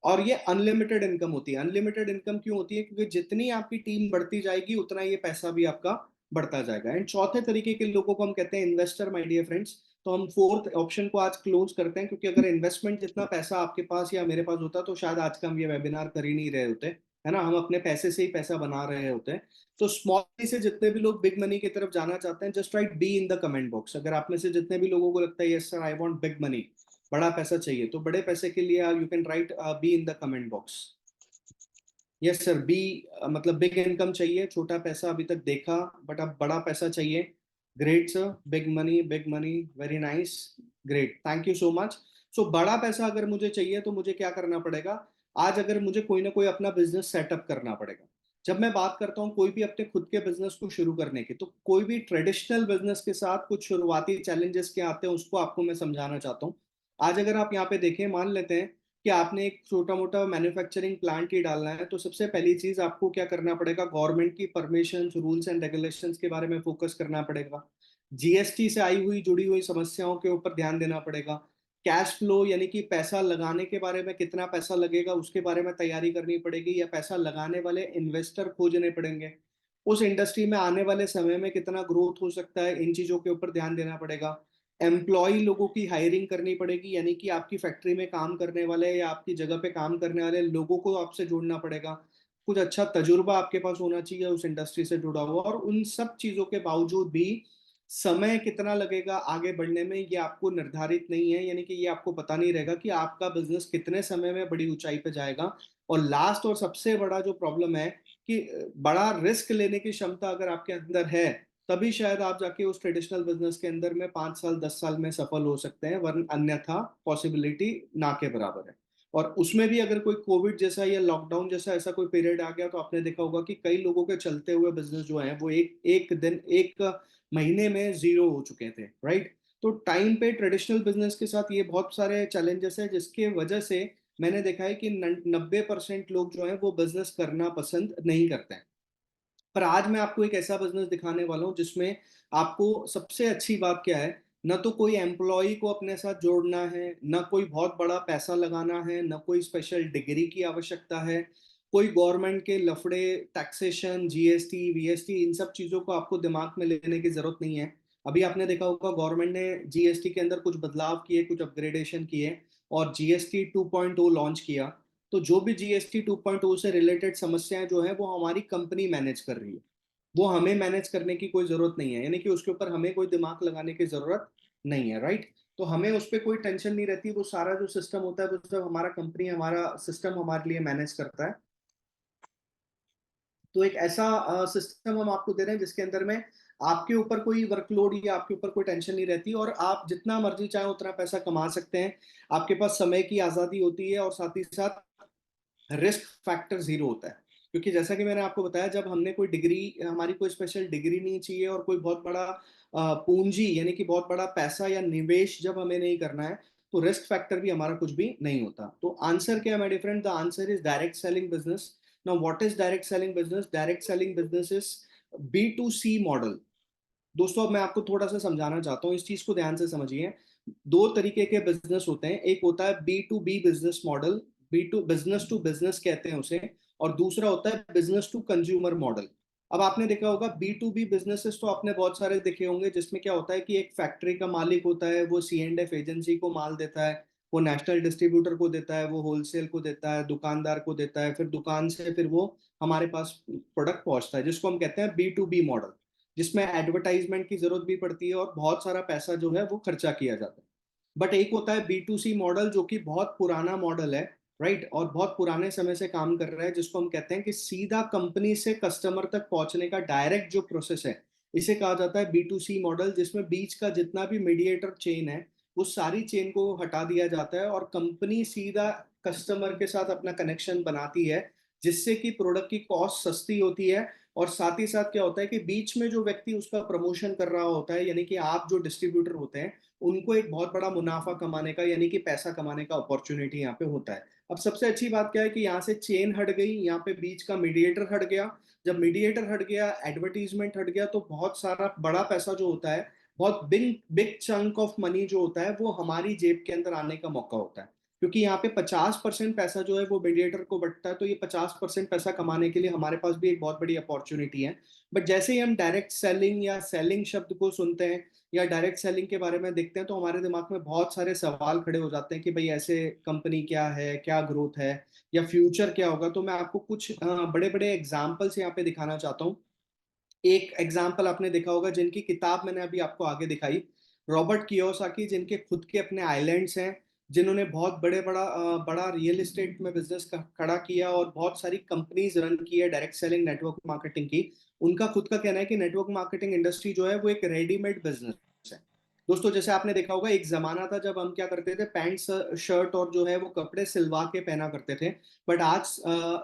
और ये अनलिमिटेड इनकम होती है। अनलिमिटेड इनकम क्यों होती है? क्योंकि जितनी आपकी टीम बढ़ती जाएगी उतना ये पैसा भी आपका बढ़ता जाएगा। एंड चौथे तरीके के लोगों को हम कहते हैं इन्वेस्टर, माय डियर फ्रेंड्स। तो हम फोर्थ ऑप्शन को आज क्लोज करते हैं, क्योंकि अगर इन्वेस्टमेंट जितना पैसा आपके पास या मेरे पास होता तो शायद आज का हम ये वेबिनार कर ही नहीं रहे होते, है ना। हम अपने पैसे से ही पैसा बना रहे होते हैं। तो स्मॉल मनी से जितने भी लोग बिग मनी की तरफ जाना चाहते हैं, just right B in the comment box. अगर आप में से जितने भी लोगों को लगता है yes sir I want big money, बड़ा पैसा चाहिए, तो बड़े पैसे के लिए you can write B in the comment box. Yes sir, B मतलब बिग इनकम चाहिए, छोटा पैसा अभी तक देखा, बट अब बड़ा पैसा चाहिए। Great sir, big money, very nice, great, thank you so much. So बड़ा पैसा अगर मुझे चाहिए तो मुझे क्या करना पड़ेगा? आज अगर मुझे कोई ना कोई अपना बिजनेस सेटअप करना पड़ेगा। जब मैं बात करता हूँ कोई भी अपने खुद के बिजनेस को शुरू करने की, तो कोई भी ट्रेडिशनल बिजनेस के साथ कुछ शुरुआती चैलेंजेस क्या आते हैं उसको आपको मैं समझाना चाहता हूँ। आज अगर आप यहाँ पे देखें, मान लेते हैं कि आपने एक छोटा मोटा मैन्युफैक्चरिंग प्लांट ही डालना है, तो सबसे पहली चीज आपको क्या करना पड़ेगा? गवर्नमेंट की परमिशन, रूल्स एंड रेगुलेशंस के बारे में फोकस करना पड़ेगा। जीएसटी से आई हुई जुड़ी हुई समस्याओं के ऊपर ध्यान देना पड़ेगा। कैश फ्लो यानी कि पैसा लगाने के बारे में, कितना पैसा लगेगा उसके बारे में तैयारी करनी पड़ेगी, या पैसा लगाने वाले इन्वेस्टर खोजने पड़ेंगे। उस इंडस्ट्री में आने वाले समय में कितना ग्रोथ हो सकता है, इन चीजों के ऊपर ध्यान देना पड़ेगा। एम्प्लॉय लोगों की हायरिंग करनी पड़ेगी, यानी कि आपकी फैक्ट्री में काम करने वाले या आपकी जगह पे काम करने वाले लोगों को आपसे जोड़ना पड़ेगा। कुछ अच्छा तजुर्बा आपके पास होना चाहिए उस इंडस्ट्री से जुड़ा हुआ। और उन सब चीजों के बावजूद भी समय कितना लगेगा आगे बढ़ने में, ये आपको निर्धारित नहीं है, यानी कि ये आपको पता नहीं रहेगा कि आपका बिजनेस कितने समय में बड़ी ऊंचाई पे जाएगा। और लास्ट और सबसे बड़ा जो प्रॉब्लम है कि बड़ा रिस्क लेने की क्षमता अगर आपके अंदर है, तभी शायद आप जाके उस ट्रेडिशनल बिजनेस के अंदर में 5 साल 10 साल में सफल हो सकते हैं, वरन अन्यथा पॉसिबिलिटी ना के बराबर है। और उसमें भी अगर कोई कोविड जैसा या लॉकडाउन जैसा ऐसा कोई पीरियड आ गया, तो आपने देखा होगा कि कई लोगों के चलते हुए बिजनेस जो है वो एक एक दिन, एक महीने में जीरो हो चुके थे, राइट। तो टाइम पे ट्रेडिशनल बिजनेस के साथ ये बहुत सारे चैलेंजेस है, जिसके वजह से मैंने देखा है कि 90% लोग जो है वो बिजनेस करना पसंद नहीं करते हैं। पर आज मैं आपको एक ऐसा बिजनेस दिखाने वाला हूँ जिसमें आपको सबसे अच्छी बात क्या है, न तो कोई एम्प्लॉय को अपने साथ जोड़ना है, न कोई बहुत बड़ा पैसा लगाना है, न कोई स्पेशल डिग्री की आवश्यकता है, कोई गवर्नमेंट के लफड़े, टैक्सेशन, जीएसटी वीएसटी, इन सब चीजों को आपको दिमाग में लेने की जरूरत नहीं है। अभी आपने देखा होगा गवर्नमेंट ने जीएसटी के अंदर कुछ बदलाव किए, कुछ अपग्रेडेशन किए, और जीएसटी 2.0 लॉन्च किया। तो जो भी जीएसटी 2.0 से रिलेटेड समस्याएं जो है वो हमारी कंपनी मैनेज कर रही है, वो हमें मैनेज करने की कोई जरूरत नहीं है, यानी कि उसके ऊपर हमें कोई दिमाग लगाने की जरूरत नहीं है, राइट। तो हमें उस पर कोई टेंशन नहीं रहती, वो सारा जो सिस्टम होता है वो सब हमारा कंपनी, हमारा सिस्टम हमारे लिए मैनेज करता है। तो एक ऐसा सिस्टम हम आपको दे रहे हैं जिसके अंदर में आपके ऊपर कोई वर्कलोड या आपके ऊपर कोई टेंशन नहीं रहती, और आप जितना मर्जी चाहे उतना पैसा कमा सकते हैं। आपके पास समय की आज़ादी होती है, और साथ ही साथ रिस्क फैक्टर जीरो होता है। क्योंकि जैसा कि मैंने आपको बताया, जब हमने कोई डिग्री, हमारी कोई स्पेशल डिग्री नहीं चाहिए, और कोई बहुत बड़ा पूंजी यानी कि बहुत बड़ा पैसा या निवेश जब हमें नहीं करना है, तो रिस्क फैक्टर भी हमारा कुछ भी नहीं होता। तो आंसर क्या है my different? The answer is direct selling business. Now what is direct selling business? Direct selling business is B2C model. दोस्तों अब मैं आपको थोड़ा सा समझाना चाहता हूँ, इस चीज को ध्यान से समझिए। दो तरीके के बिजनेस होते हैं, एक होता है B2B business model, business to business कहते हैं उसे, और दूसरा होता है बिजनेस टू कंज्यूमर मॉडल। अब आपने देखा होगा B2B बिजनेसेस तो आपने बहुत सारे देखे होंगे, जिसमें क्या होता है कि एक फैक्ट्री का मालिक होता है, वो C&F एजेंसी को माल देता है, वो नेशनल डिस्ट्रीब्यूटर को देता है, वो होलसेल को देता है, दुकानदार को देता है, फिर दुकान से फिर वो हमारे पास प्रोडक्ट पहुंचता है, जिसको हम कहते हैं B2B मॉडल, जिसमें एडवर्टाइजमेंट की जरूरत भी पड़ती है और बहुत सारा पैसा जो है वो खर्चा किया जाता है। बट एक होता है B2C मॉडल, जो कि बहुत पुराना मॉडल है, राइट, और बहुत पुराने समय से काम कर रहा है, जिसको हम कहते हैं कि सीधा कंपनी से कस्टमर तक पहुंचने का डायरेक्ट जो प्रोसेस है, इसे कहा जाता है B2C मॉडल, जिसमें बीच का जितना भी मीडिएटर चेन है वो सारी चेन को हटा दिया जाता है, और कंपनी सीधा कस्टमर के साथ अपना कनेक्शन बनाती है, जिससे कि प्रोडक्ट की कॉस्ट सस्ती होती है, और साथ ही साथ क्या होता है कि बीच में जो व्यक्ति उसका प्रमोशन कर रहा होता है, यानी कि आप जो डिस्ट्रीब्यूटर होते हैं, उनको एक बहुत बड़ा मुनाफा कमाने का, यानी कि पैसा कमाने का अपॉर्चुनिटी यहाँ पे होता है। अब सबसे अच्छी बात क्या है कि यहाँ से चेन हट गई, यहाँ पे बीच का मीडिएटर हट गया। जब मीडिएटर हट गया, एडवर्टीजमेंट हट गया, तो बहुत सारा बड़ा पैसा जो होता है, बहुत big big chunk of money जो होता है, वो हमारी जेब के अंदर आने का मौका होता है। क्योंकि यहाँ पे 50% पैसा जो है वो मीडिएटर को बंटता है, तो ये 50% पैसा कमाने के लिए हमारे पास भी एक बहुत बड़ी अपॉर्चुनिटी है। बट जैसे ही हम डायरेक्ट सेलिंग या सेलिंग शब्द को सुनते हैं या डायरेक्ट सेलिंग के बारे में देखते हैं, तो हमारे दिमाग में बहुत सारे सवाल खड़े हो जाते हैं कि भाई ऐसे कंपनी क्या है, क्या ग्रोथ है, या फ्यूचर क्या होगा। तो मैं आपको कुछ बड़े बड़े एग्जाम्पल्स यहाँ पे दिखाना चाहता हूँ। एक एग्जाम्पल आपने देखा होगा, जिनकी किताब मैंने अभी आपको आगे दिखाई, रॉबर्ट कियोसाकी, जिनके खुद के अपने आइलैंड्स हैं, जिन्होंने बहुत बड़ा रियल एस्टेट में बिजनेस खड़ा किया और बहुत सारी कंपनीज रन की है डायरेक्ट सेलिंग नेटवर्क मार्केटिंग की। उनका खुद का कहना है कि नेटवर्क मार्केटिंग इंडस्ट्री जो है वो एक रेडीमेड बिजनेस है। दोस्तों, जैसे आपने देखा होगा, एक जमाना था जब हम क्या करते थे, पैंट शर्ट और जो है वो कपड़े सिलवा के पहना करते थे। बट आज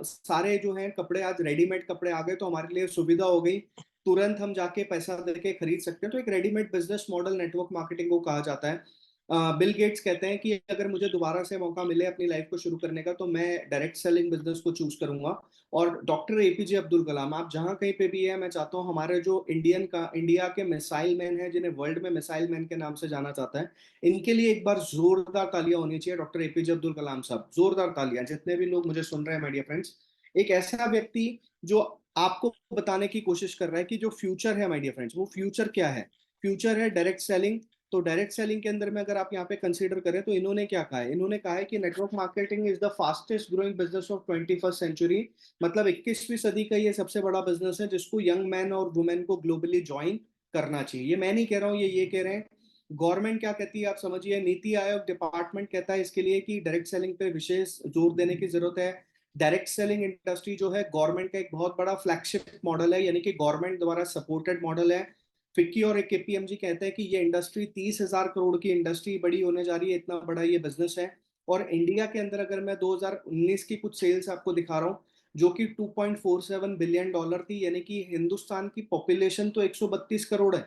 सारे जो है कपड़े, आज रेडीमेड कपड़े आ गए, तो हमारे लिए सुविधा हो गई, तुरंत हम जाके पैसा देके खरीद सकते हैं। तो एक readymade business model network marketing को कहा जाता है। बिल गेट्स कहते हैं कि अगर मुझे दोबारा से मौका मिले अपनी लाइफ को शुरू करने का, तो मैं डायरेक्ट सेलिंग बिजनेस को चूज करूंगा। और डॉक्टर एपीजे अब्दुल कलाम, आप जहां कहीं पे भी है, मैं चाहता हूं हमारे जो इंडिया के मिसाइल मैन है, जिन्हें वर्ल्ड में मिसाइल मैन के नाम से जाना जाता है, इनके लिए एक बार जोरदार तालियां होनी चाहिए। डॉक्टर एपीजे अब्दुल कलाम साहब, जोरदार तालियां, जितने भी लोग मुझे सुन रहे हैं माय डियर फ्रेंड्स। एक ऐसा व्यक्ति जो आपको बताने की कोशिश कर रहा है कि जो फ्यूचर है माय डियर फ्रेंड्स, वो फ्यूचर क्या है। फ्यूचर है डायरेक्ट सेलिंग। तो डायरेक्ट सेलिंग के अंदर में अगर आप यहाँ पे कंसीडर करें, तो इन्होंने क्या कहा है, इन्होंने कहा है कि network marketing is the fastest growing business of 21st century. मतलब 21वीं सदी का ये सबसे बड़ा बिजनेस है, जिसको यंग मैन और वुमेन को ग्लोबली ज्वाइन करना चाहिए। ये मैं नहीं कह रहा हूँ, ये कह रहे हैं। गवर्नमेंट क्या कहती है आप समझिए, नीति आयोग डिपार्टमेंट कहता है इसके लिए कि डायरेक्ट सेलिंग पे विशेष जोर देने की जरूरत है। डायरेक्ट सेलिंग इंडस्ट्री जो है गवर्नमेंट का एक बहुत बड़ा फ्लैगशिप मॉडल है, यानी कि गवर्नमेंट द्वारा सपोर्टेड मॉडल है। फिक्की और केपीएमजी कहते हैं कि ये इंडस्ट्री 30,000 करोड़ की इंडस्ट्री बड़ी होने जा रही है, इतना बड़ा ये बिजनेस है। और इंडिया के अंदर अगर मैं 2019 की कुछ सेल्स आपको दिखा रहा हूँ, जो कि 2.47 बिलियन डॉलर थी, यानी कि हिंदुस्तान की पॉपुलेशन तो 132 करोड़ है,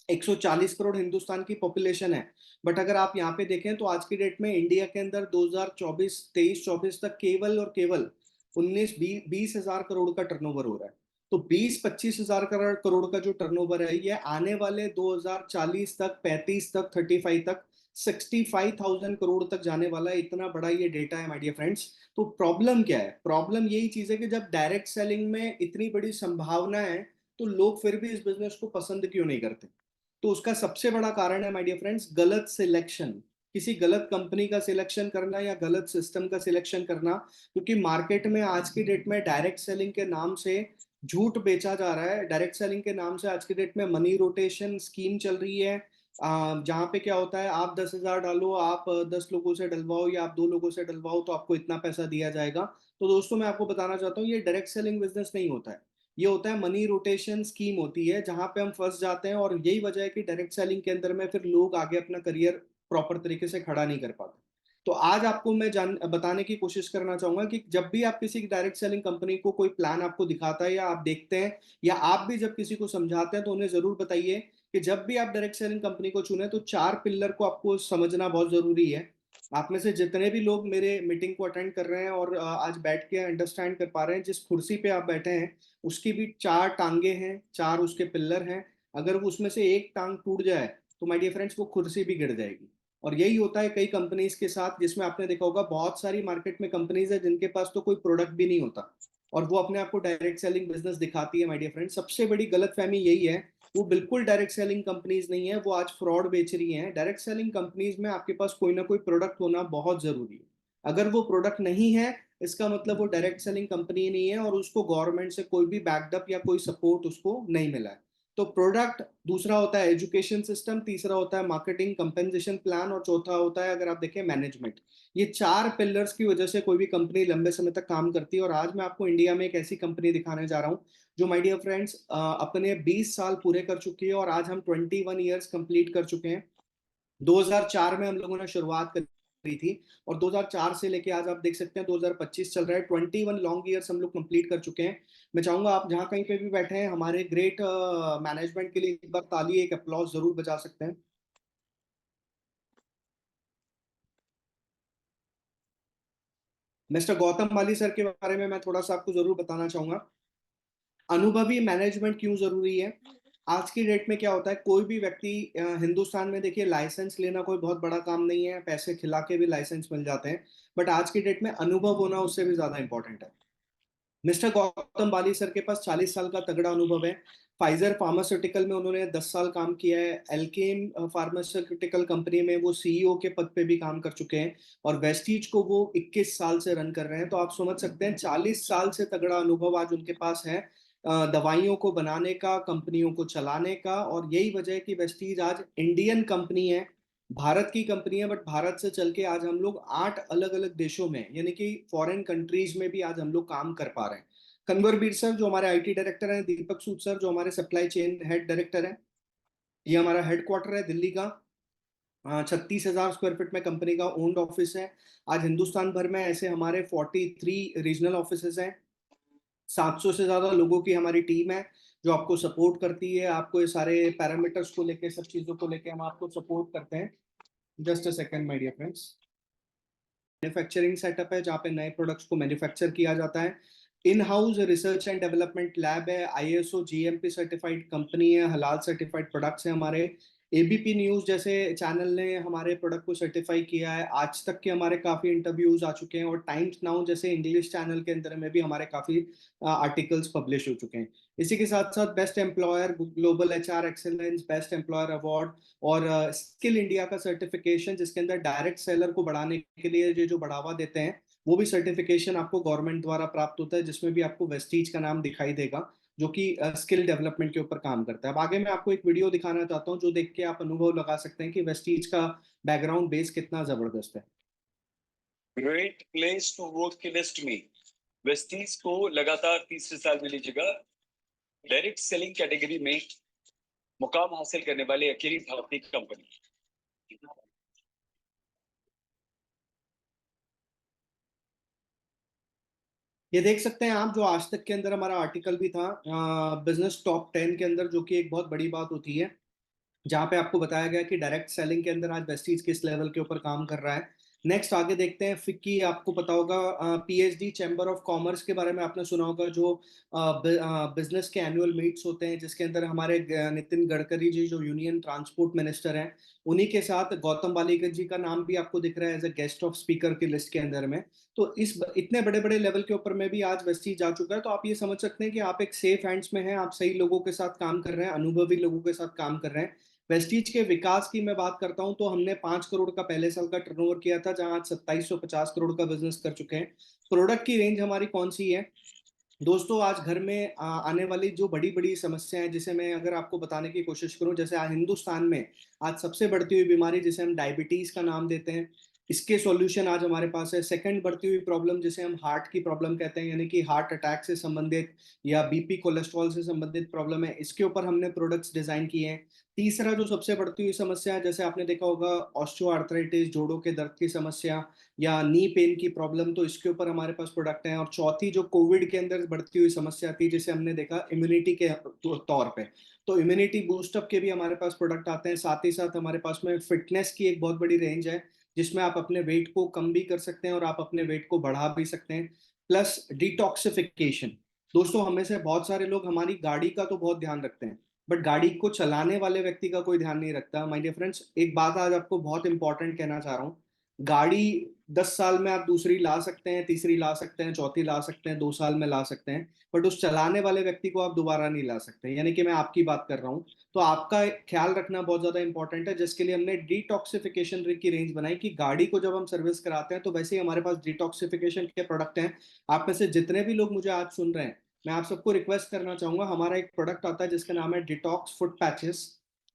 140 करोड़ हिंदुस्तान की पॉपुलेशन है। बट अगर आप यहाँ पे देखें, तो आज की डेट में इंडिया के अंदर 2024 23-24 तक केवल और केवल 19-20 हजार करोड़ का टर्नओवर हो रहा है। तो 20-25 हजार करोड़ का जो टर्नओवर है, ये आने वाले 2040 तक, 35 तक, 35 तक, 65,000 करोड़ तक जाने वाला है। इतना बड़ा ये डेटा है माय डियर फ्रेंड्स। तो प्रॉब्लम क्या है, प्रॉब्लम यही चीज है कि जब डायरेक्ट सेलिंग में इतनी बड़ी संभावना है, तो लोग फिर भी इस बिजनेस को पसंद क्यों नहीं करते। तो उसका सबसे बड़ा कारण है माय डियर फ्रेंड्स, गलत सिलेक्शन। किसी गलत कंपनी का सिलेक्शन करना या गलत सिस्टम का सिलेक्शन करना। क्योंकि मार्केट में आज की डेट में डायरेक्ट सेलिंग के नाम से झूठ बेचा जा रहा है। डायरेक्ट सेलिंग के नाम से आज की डेट में मनी रोटेशन स्कीम चल रही है, जहाँ पे क्या होता है, आप 10,000 डालो, आप 10 लोगों से डलवाओ या आप 2 लोगों से डलवाओ, तो आपको इतना पैसा दिया जाएगा। तो दोस्तों, मैं आपको बताना चाहता हूँ, ये डायरेक्ट सेलिंग बिजनेस नहीं होता है। ये होता है मनी रोटेशन स्कीम होती है, जहां पे हम फंस जाते हैं। और यही वजह है कि डायरेक्ट सेलिंग के अंदर में फिर लोग आगे अपना करियर प्रॉपर तरीके से खड़ा नहीं कर पाते। तो आज आपको मैं जान बताने की कोशिश करना चाहूंगा कि जब भी आप किसी डायरेक्ट सेलिंग कंपनी को कोई प्लान आपको दिखाता है या आप देखते हैं, या आप भी जब किसी को समझाते हैं, तो उन्हें जरूर बताइए कि जब भी आप डायरेक्ट सेलिंग कंपनी को चुने, तो 4 पिल्लर को आपको समझना बहुत जरूरी है। आप में से जितने भी लोग मेरे मीटिंग को अटेंड कर रहे हैं और आज बैठ के अंडरस्टैंड कर पा रहे हैं, जिस कुर्सी पे आप बैठे हैं उसकी भी 4 टांगे हैं, 4 उसके पिल्लर हैं। अगर वो उसमें से एक टांग टूट जाए, तो माय डियर फ्रेंड्स, वो कुर्सी भी गिर जाएगी। और यही होता है कई कंपनीज के साथ, जिसमें आपने देखा होगा बहुत सारी मार्केट में कंपनीज है जिनके पास तो कोई प्रोडक्ट भी नहीं होता, और वो अपने आप को डायरेक्ट सेलिंग बिजनेस दिखाती है। माय डियर फ्रेंड्स, सबसे बड़ी गलतफहमी यही है, वो बिल्कुल डायरेक्ट सेलिंग कंपनीज नहीं है, वो आज फ्रॉड बेच रही हैं। डायरेक्ट सेलिंग कंपनीज में आपके पास कोई ना कोई प्रोडक्ट होना बहुत जरूरी है। अगर वो प्रोडक्ट नहीं है, इसका मतलब वो डायरेक्ट सेलिंग कंपनी नहीं है, और उसको गवर्नमेंट से कोई भी बैकअप या कोई सपोर्ट उसको नहीं मिला है। तो प्रोडक्ट, दूसरा होता है एजुकेशन सिस्टम, तीसरा होता है मार्केटिंग कंपेंसेशन प्लान, और चौथा होता है, अगर आप देखें, मैनेजमेंट। ये 4 पिलर्स की वजह से कोई भी कंपनी लंबे समय तक काम करती है। और आज मैं आपको इंडिया में एक ऐसी कंपनी दिखाने जा रहा हूँ, जो माय डियर फ्रेंड्स अपने 20 साल पूरे कर चुकी है, और आज हम 21 ईयर्स कंप्लीट कर चुके हैं। 2004 में हम लोगों ने शुरुआत करी करी थी। और 2004 से लेके आज आप देख सकते हैं 2025 चल रहा है, 21 लॉन्ग ईयर्स हम लोग कंप्लीट कर चुके हैं। मैं चाहूंगा आप जहाँ कहीं पे भी बैठे हैं हमारे ग्रेट मैनेजमेंट के लिए एक बार ताली, एक अप्लॉज जरूर बजा सकते हैं। मिस्टर गौतम माली सर के बारे में मैं थोड़ा सा आपको जरूर बताना चाहूंगा। अनुभवी मैनेजमेंट क्यों जरूरी है? आज की डेट में क्या होता है, कोई भी व्यक्ति हिंदुस्तान में देखिए लाइसेंस लेना कोई बहुत बड़ा काम नहीं है, पैसे खिला के भी लाइसेंस मिल जाते हैं। बट आज की डेट में अनुभव होना उससे भी ज्यादा इंपॉर्टेंट है। मिस्टर गौतम बाली सर के पास 40 साल का तगड़ा अनुभव है। फाइजर फार्मास्यूटिकल में उन्होंने 10 साल काम किया है। एल्केम फार्मास्यूटिकल कंपनी में वो सीईओ के पद पे भी काम कर चुके हैं। और वेस्टीज को वो 21 साल से रन कर रहे हैं। तो आप समझ सकते हैं 40 साल से तगड़ा अनुभव आज उनके पास है, दवाइयों को बनाने का, कंपनियों को चलाने का। और यही वजह है कि वेस्टीज आज इंडियन कंपनी है, भारत की कंपनी है। बट भारत से चल के आज हम लोग 8 अलग अलग देशों में, यानी कि फॉरेन कंट्रीज में भी आज हम लोग काम कर पा रहे हैं। कन्वर बीर सर जो हमारे आईटी डायरेक्टर हैं, दीपक सूद सर जो हमारे सप्लाई चेन हेड डायरेक्टर हैं, ये हमारा हेडक्वार्टर है दिल्ली का। 36,000 स्क्वायर फीट में कंपनी का ओन्ड ऑफिस है। आज हिंदुस्तान भर में ऐसे हमारे 43 रीजनल ऑफिसेज हैं। 700 से ज्यादा लोगों की हमारी टीम है जो आपको सपोर्ट करती है। आपको ये सारे पैरामीटर्स को लेके, सब चीजों को लेके हम आपको सपोर्ट करते हैं। Just a second my dear friends. Manufacturing setup है जहाँ पे नए प्रोडक्ट्स को मैन्युफैक्चर किया जाता है। In house research and development lab है, आईएसओ जीएमपी सर्टिफाइड कंपनी है, हलाल सर्टिफाइड प्रोडक्ट्स हैं हमारे। एबीपी न्यूज जैसे चैनल ने हमारे प्रोडक्ट को सर्टिफाई किया है। आज तक के हमारे काफी इंटरव्यूज आ चुके हैं। और टाइम्स नाउ जैसे इंग्लिश चैनल के अंदर में भी हमारे काफी आर्टिकल्स पब्लिश हो चुके हैं। इसी के साथ साथ best employer, global HR excellence, best employer award, और स्किल इंडिया का सर्टिफिकेशन जिसके अंदर डायरेक्ट सेलर को बढ़ाने के लिए जो जो बढ़ावा देते हैं, वो भी सर्टिफिकेशन आपको गवर्नमेंट द्वारा प्राप्त होता है, जिसमें भी आपको वेस्टीज का नाम दिखाई देगा, जो कि स्किल डेवलपमेंट के ऊपर काम करता है। अब आगे मैं आपको एक वीडियो दिखाना चाहता हूँ जो देख के आप अनुभव लगा सकते हैं कि वेस्टीज का बैकग्राउंड बेस कितना जबरदस्त है। Great place to work list में वेस्टीज को लगातार तीसरे साल मिली जगह। डायरेक्ट सेलिंग कैटेगरी में मुकाम हासिल करने वाले अकेली भारतीय कंपनी। ये देख सकते हैं आप, जो आज तक के अंदर हमारा आर्टिकल भी था बिजनेस टॉप 10 के अंदर, जो कि एक बहुत बड़ी बात होती है, जहाँ पे आपको बताया गया कि डायरेक्ट सेलिंग के अंदर आज वेस्टीज किस लेवल के ऊपर काम कर रहा है। नेक्स्ट आगे देखते हैं फिक्की। आपको पता होगा पीएचडी चैम्बर ऑफ कॉमर्स के बारे में आपने सुना होगा, जो बिजनेस के एनुअल मीट्स होते हैं, जिसके अंदर हमारे नितिन गडकरी जी जो यूनियन ट्रांसपोर्ट मिनिस्टर हैं, उन्हीं के साथ गौतम बालीकर जी का नाम भी आपको दिख रहा है as a guest of speaker की लिस्ट के अंदर में। तो इस इतने बड़े बड़े लेवल के ऊपर में भी आज वेस्टीज जा चुका है। तो आप ये समझ सकते हैं कि आप एक सेफ हैंड्स में हैं, आप सही लोगों के साथ काम कर रहे हैं, अनुभवी लोगों के साथ काम कर रहे हैं। वेस्टीज के विकास की मैं बात करता हूं तो हमने 5 करोड़ का पहले साल का टर्नओवर किया था, जहां आज 2750 करोड़ का बिजनेस कर चुके हैं। प्रोडक्ट की रेंज हमारी कौन सी है दोस्तों? आज घर में आने वाली जो बड़ी बड़ी समस्या है, जिसे मैं अगर आपको बताने की कोशिश करूं, जैसे आज हिंदुस्तान में आज सबसे बढ़ती हुई बीमारी जिसे हम डायबिटीज का नाम देते हैं, इसके सॉल्यूशन आज हमारे पास है। सेकंड बढ़ती हुई प्रॉब्लम जिसे हम हार्ट की प्रॉब्लम कहते हैं, यानी कि हार्ट अटैक से संबंधित या बीपी कोलेस्ट्रॉल से संबंधित प्रॉब्लम है, इसके ऊपर हमने प्रोडक्ट्स डिजाइन किए हैं। तीसरा जो सबसे बढ़ती हुई समस्या है, जैसे आपने देखा होगा ऑस्टियो आर्थराइटिस, जोड़ों के दर्द की समस्या या नी पेन की प्रॉब्लम, तो इसके ऊपर हमारे पास प्रोडक्ट हैं। और चौथी जो कोविड के अंदर बढ़ती हुई समस्या थी, जिसे हमने देखा इम्यूनिटी के तौर पे, तो इम्यूनिटी बूस्टअप के भी हमारे पास प्रोडक्ट आते हैं। साथ ही साथ हमारे पास में फिटनेस की एक बहुत बड़ी रेंज है, जिसमें आप अपने वेट को कम भी कर सकते हैं और आप अपने वेट को बढ़ा भी सकते हैं। Plus detoxification. दोस्तों, हमें से बहुत सारे लोग हमारी गाड़ी का तो बहुत ध्यान रखते हैं, बट गाड़ी को चलाने वाले व्यक्ति का कोई ध्यान नहीं रखता। माय डियर फ्रेंड्स, एक बात आज आपको बहुत इंपॉर्टेंट कहना चाह रहा हूँ। गाड़ी 10 साल में आप दूसरी ला सकते हैं, तीसरी ला सकते हैं, चौथी ला सकते हैं, 2 साल में ला सकते हैं, बट उस चलाने वाले व्यक्ति को आप दोबारा नहीं ला सकते। यानी कि मैं आपकी बात कर रहा हूँ। तो आपका ख्याल रखना बहुत ज्यादा इंपॉर्टेंट है, जिसके लिए हमने डिटॉक्सिफिकेशन की रेंज बनाई कि गाड़ी को जब हम सर्विस कराते हैं तो वैसे ही हमारे पास डिटॉक्सिफिकेशन के प्रोडक्ट हैं। आप में से जितने भी लोग मुझे आज सुन रहे हैं, मैं आप सबको रिक्वेस्ट करना चाहूंगा, हमारा एक प्रोडक्ट आता है जिसका नाम है डिटॉक्स फुट पैचेस।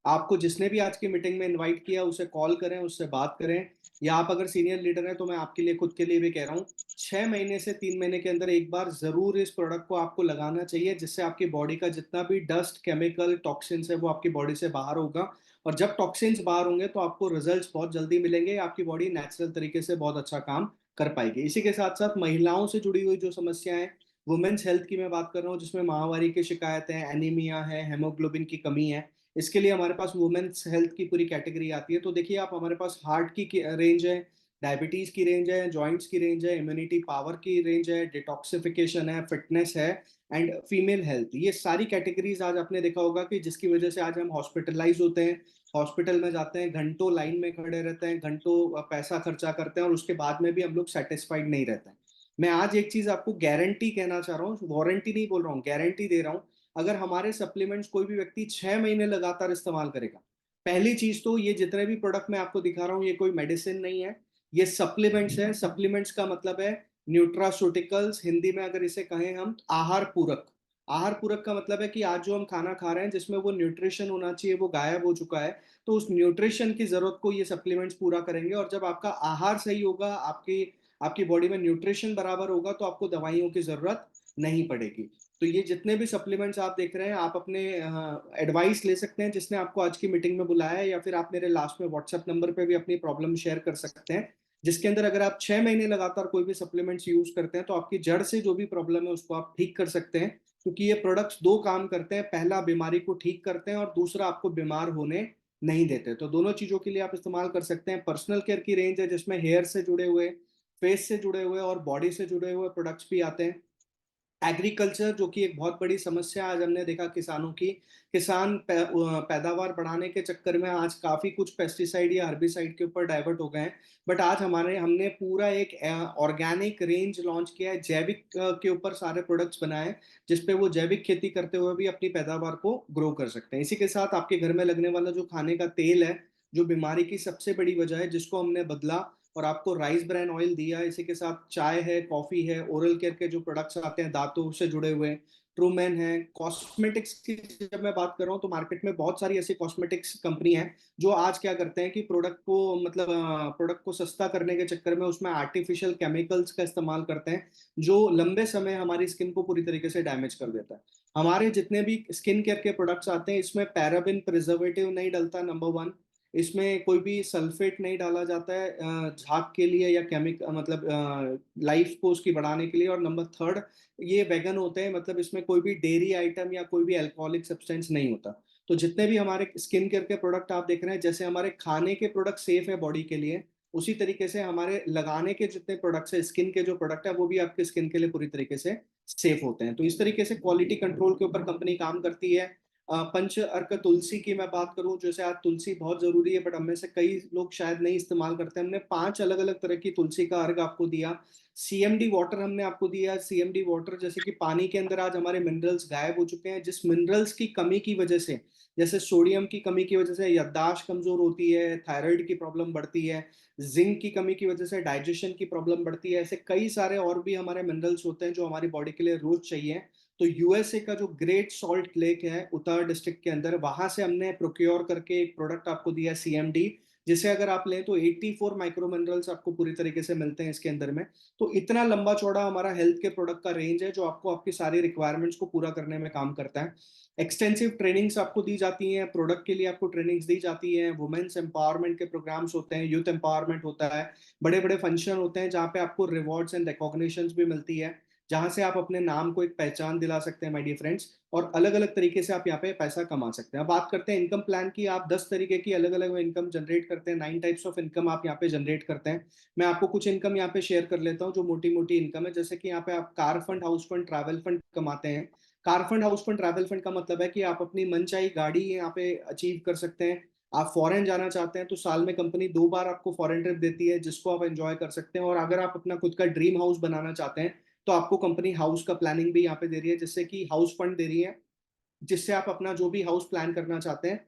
आपको जिसने भी आज की मीटिंग में इनवाइट किया उसे कॉल करें, उससे बात करें, या आप अगर सीनियर लीडर हैं तो मैं आपके लिए, खुद के लिए भी कह रहा हूँ, 6 महीने से 3 महीने के अंदर एक बार जरूर इस प्रोडक्ट को आपको लगाना चाहिए, जिससे आपकी बॉडी का जितना भी डस्ट, केमिकल, टॉक्सिन्स है वो आपकी बॉडी से बाहर होगा और जब टॉक्सिन्स बाहर होंगे तो आपको रिजल्ट्स बहुत जल्दी मिलेंगे, आपकी बॉडी नेचुरल तरीके से बहुत अच्छा काम कर पाएगी। इसी के साथ साथ महिलाओं से जुड़ी हुई जो समस्याएं, वुमेन्स हेल्थ की मैं बात कर रहा हूँ, जिसमें माहवारी की शिकायतें, एनीमिया है, हेमोग्लोबिन की कमी है, इसके लिए हमारे पास वुमेन्स हेल्थ की पूरी कैटेगरी आती है। तो देखिए आप, हमारे पास हार्ट की रेंज है, डायबिटीज की रेंज है, जॉइंट्स की रेंज है, इम्यूनिटी पावर की रेंज है, डिटॉक्सिफिकेशन है, फिटनेस है, एंड फीमेल हेल्थ। ये सारी कैटेगरीज आज आपने देखा होगा कि जिसकी वजह से आज हम हॉस्पिटलाइज होते हैं, हॉस्पिटल में जाते हैं, घंटों लाइन में खड़े रहते हैं, घंटों पैसा खर्चा करते हैं, और उसके बाद में भी हम लोग सेटिस्फाइड नहीं रहते हैं। मैं आज एक चीज आपको गारंटी कहना चाह रहा हूँ, वारंटी नहीं बोल रहा हूँ, गारंटी दे रहा हूँ। अगर हमारे सप्लीमेंट्स कोई भी व्यक्ति 6 महीने लगातार इस्तेमाल करेगा, पहली चीज तो ये जितने भी प्रोडक्ट मैं आपको दिखा रहा हूँ, ये कोई मेडिसिन नहीं है, ये सप्लीमेंट्स है। सप्लीमेंट्स का मतलब है न्यूट्रास्यूटिकल्स, हिंदी में अगर इसे कहें हम, आहार पूरक। आहार पूरक का मतलब है कि आज जो हम खाना खा रहे हैं जिसमें वो न्यूट्रिशन होना चाहिए वो गायब हो चुका है, तो उस न्यूट्रिशन की जरूरत को ये सप्लीमेंट्स पूरा करेंगे। और जब आपका आहार सही होगा, आपकी आपकी बॉडी में न्यूट्रिशन बराबर होगा, तो आपको दवाइयों की जरूरत नहीं पड़ेगी। तो ये जितने भी सप्लीमेंट्स आप देख रहे हैं, आप अपने एडवाइस ले सकते हैं जिसने आपको आज की मीटिंग में बुलाया है, या फिर आप मेरे लास्ट में व्हाट्सएप नंबर पे भी अपनी प्रॉब्लम शेयर कर सकते हैं, जिसके अंदर अगर आप 6 महीने लगातार कोई भी सप्लीमेंट्स यूज करते हैं तो आपकी जड़ से जो भी प्रॉब्लम है उसको आप ठीक कर सकते हैं। क्योंकि ये प्रोडक्ट्स दो काम करते हैं, पहला बीमारी को ठीक करते हैं, और दूसरा आपको बीमार होने नहीं देते। तो दोनों चीजों के लिए आप इस्तेमाल कर सकते हैं। पर्सनल केयर की रेंज है जिसमें हेयर से जुड़े हुए, फेस से जुड़े हुए और बॉडी से जुड़े हुए प्रोडक्ट्स भी आते हैं। एग्रीकल्चर, जो कि एक बहुत बड़ी समस्या आज हमने देखा किसानों की, किसान पैदावार बढ़ाने के चक्कर में आज काफी कुछ पेस्टिसाइड या हर्बिसाइड के ऊपर डाइवर्ट हो गए हैं। बट आज हमने पूरा एक ऑर्गेनिक रेंज लॉन्च किया है, जैविक के ऊपर सारे प्रोडक्ट्स बनाए हैं, जिसपे वो जैविक खेती करते हुए भी अपनी पैदावार को ग्रो कर सकते हैं। इसी के साथ आपके घर में लगने वाला जो खाने का तेल है, जो बीमारी की सबसे बड़ी वजह है, जिसको हमने बदला और आपको राइस ब्रान ऑयल दिया। इसी के साथ चाय है, कॉफी है, ओरल केयर के जो प्रोडक्ट्स आते हैं दांतों से जुड़े हुए, ट्रूमैन है। कॉस्मेटिक्स की जब मैं बात कर रहा हूँ तो मार्केट में बहुत सारी ऐसी कॉस्मेटिक्स कंपनी है जो आज क्या करते हैं कि प्रोडक्ट को सस्ता करने के चक्कर में उसमें आर्टिफिशियल केमिकल्स का इस्तेमाल करते हैं, जो लंबे समय हमारी स्किन को पूरी तरीके से डैमेज कर देता है। हमारे जितने भी स्किन केयर के प्रोडक्ट्स आते हैं, इसमें पैराबिन प्रिजर्वेटिव नहीं डलता, नंबर वन। इसमें कोई भी सल्फेट नहीं डाला जाता है झाग के लिए या लाइफ को उसकी बढ़ाने के लिए। और नंबर थर्ड, ये वेगन होते हैं, मतलब इसमें कोई भी डेयरी आइटम या कोई भी अल्कोहलिक सब्सटेंस नहीं होता। तो जितने भी हमारे स्किन केयर के प्रोडक्ट आप देख रहे हैं, जैसे हमारे खाने के प्रोडक्ट सेफ है बॉडी के लिए, उसी तरीके से हमारे लगाने के जितने प्रोडक्ट्स है, स्किन के जो प्रोडक्ट है, वो भी आपके स्किन के लिए पूरी तरीके से सेफ होते हैं। तो इस तरीके से क्वालिटी कंट्रोल के ऊपर कंपनी काम करती है। पंच अर्क तुलसी की मैं बात करूं, जैसे आज तुलसी बहुत जरूरी है, बट हमें से कई लोग शायद नहीं इस्तेमाल करते। हमने 5 अलग अलग तरह की तुलसी का अर्घ आपको दिया। सीएमडी वाटर हमने आपको दिया। सीएमडी वाटर, जैसे कि पानी के अंदर आज हमारे मिनरल्स गायब हो चुके हैं, जिस मिनरल्स की कमी की वजह से, जैसे सोडियम की कमी की वजह से याददाश्त कमजोर होती है, थायराइड की प्रॉब्लम बढ़ती है, जिंक की कमी की वजह से डाइजेशन की प्रॉब्लम बढ़ती है, ऐसे कई सारे और भी हमारे मिनरल्स होते हैं जो हमारी बॉडी के लिए रोज चाहिए। तो यूएसए का जो ग्रेट सॉल्ट लेक है उत्तर डिस्ट्रिक्ट के अंदर, वहां से हमने प्रोक्योर करके एक प्रोडक्ट आपको दिया सीएमडी, जिसे अगर आप लें तो 84 माइक्रो मिनरल्स आपको पूरी तरीके से मिलते हैं इसके अंदर में। तो इतना लंबा चौड़ा हमारा हेल्थ के प्रोडक्ट का रेंज है, जो आपको आपकी सारी रिक्वायरमेंट्स को पूरा करने में काम करता है। एक्सटेंसिव ट्रेनिंग्स आपको दी जाती हैं, प्रोडक्ट के लिए आपको ट्रेनिंग्स दी जाती हैं, वुमेन्स एम्पावरमेंट के प्रोग्राम्स होते हैं, यूथ एम्पावरमेंट होता है, बड़े बड़े फंक्शन होते हैं जहाँ पे आपको रिवॉर्ड्स एंड रिकॉग्निशंस भी मिलती है, जहां से आप अपने नाम को एक पहचान दिला सकते हैं माय डियर फ्रेंड्स। और अलग अलग तरीके से आप यहाँ पे पैसा कमा सकते हैं। अब बात करते हैं इनकम प्लान की। आप 10 तरीके की अलग अलग इनकम जनरेट करते हैं, 9 टाइप्स ऑफ इनकम आप यहाँ पे जनरेट करते हैं। मैं आपको कुछ इनकम यहाँ पे शेयर कर लेता हूँ जो मोटी मोटी इनकम है। जैसे कि यहाँ पे आप car fund, house fund, travel fund कमाते हैं। Car fund, house fund, travel fund का मतलब है कि आप अपनी मनचाही गाड़ी यहाँ पे अचीव कर सकते हैं। आप फॉरेन जाना चाहते हैं तो साल में कंपनी 2 बार आपको फॉरेन ट्रिप देती है, जिसको आप एंजॉय कर सकते हैं। और अगर आप अपना खुद का ड्रीम हाउस बनाना चाहते हैं तो आपको कंपनी हाउस का प्लानिंग भी यहाँ पे दे रही है, जिससे कि हाउस फंड दे रही है, जिससे आप अपना जो भी हाउस प्लान करना चाहते हैं,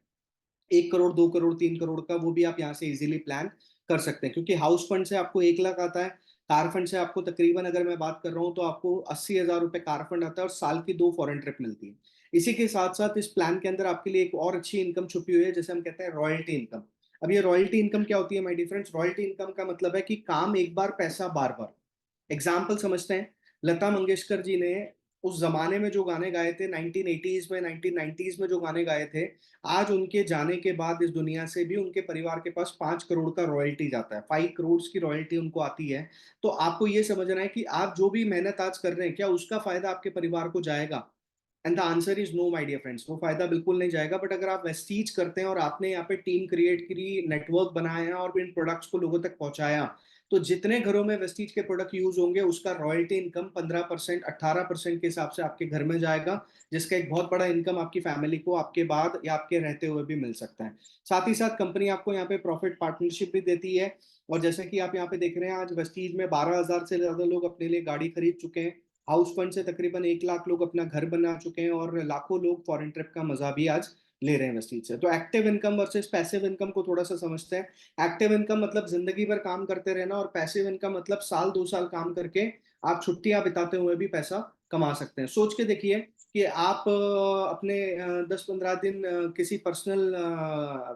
1 करोड़, 2 करोड़, 3 करोड़ का, वो भी आप यहाँ से इजीली प्लान कर सकते हैं। क्योंकि हाउस फंड से आपको 1 लाख आता है, कार फंड से आपको तकरीबन, अगर मैं बात कर रहा हूँ तो आपको 80,000 रुपए कार फंड आता है और साल की 2 फॉरेन ट्रिप मिलती है। इसी के साथ साथ इस प्लान के अंदर आपके लिए एक और अच्छी इनकम छुपी हुई है, जैसे हम कहते हैं रॉयल्टी इनकम। अब ये रॉयल्टी इनकम क्या होती है my dear friends? Royalty income का मतलब है कि काम एक बार, पैसा बार बार। एग्जाम्पल समझते हैं। लता मंगेशकर जी ने उस जमाने में जो गाने गाए थे 1980s में, 1990s में जो गाने गाए थे, आज उनके जाने के बाद इस दुनिया से भी उनके परिवार के पास 5 करोड़ का रॉयल्टी जाता है, 5 करोड़ की रॉयल्टी उनको आती है। तो आपको ये समझना है कि आप जो भी मेहनत आज कर रहे हैं, क्या उसका फायदा आपके परिवार को जाएगा? And the answer is no my dear friends, वो फायदा बिल्कुल नहीं जाएगा। बट अगर आप वेस्टीज करते हैं और आपने यहाँ पे टीम क्रिएट करी, नेटवर्क बनाया और इन प्रोडक्ट्स को लोगों तक पहुंचाया, तो जितने घरों में वेस्टीज के प्रोडक्ट यूज होंगे उसका रॉयल्टी इनकम 15%, 18% के हिसाब से आपके घर में जाएगा, जिसका एक बहुत बड़ा इनकम आपकी फैमिली को आपके बाद या आपके रहते हुए भी मिल सकता है। साथ ही साथ कंपनी आपको यहाँ पे प्रॉफिट पार्टनरशिप भी देती है। और जैसे कि आप यहाँ पे देख रहे हैं, आज वेस्टीज में 12,000 से ज्यादा लोग अपने लिए गाड़ी खरीद चुके हैं। हाउस फंड से तकरीबन 1 लाख लोग अपना घर बना चुके हैं और लाखों लोग फॉरेन ट्रिप का मजा भी आज ले रहे हैं वेस्टीज से। तो active income versus passive income को थोड़ा सा समझते हैं। एक्टिव इनकम मतलब जिंदगी भर काम करते रहना, और पैसिव इनकम मतलब साल 2 साल काम करके आप छुट्टियां बिताते हुए भी पैसा कमा सकते हैं। सोच के देखिए कि आप अपने 10-15 दिन किसी पर्सनल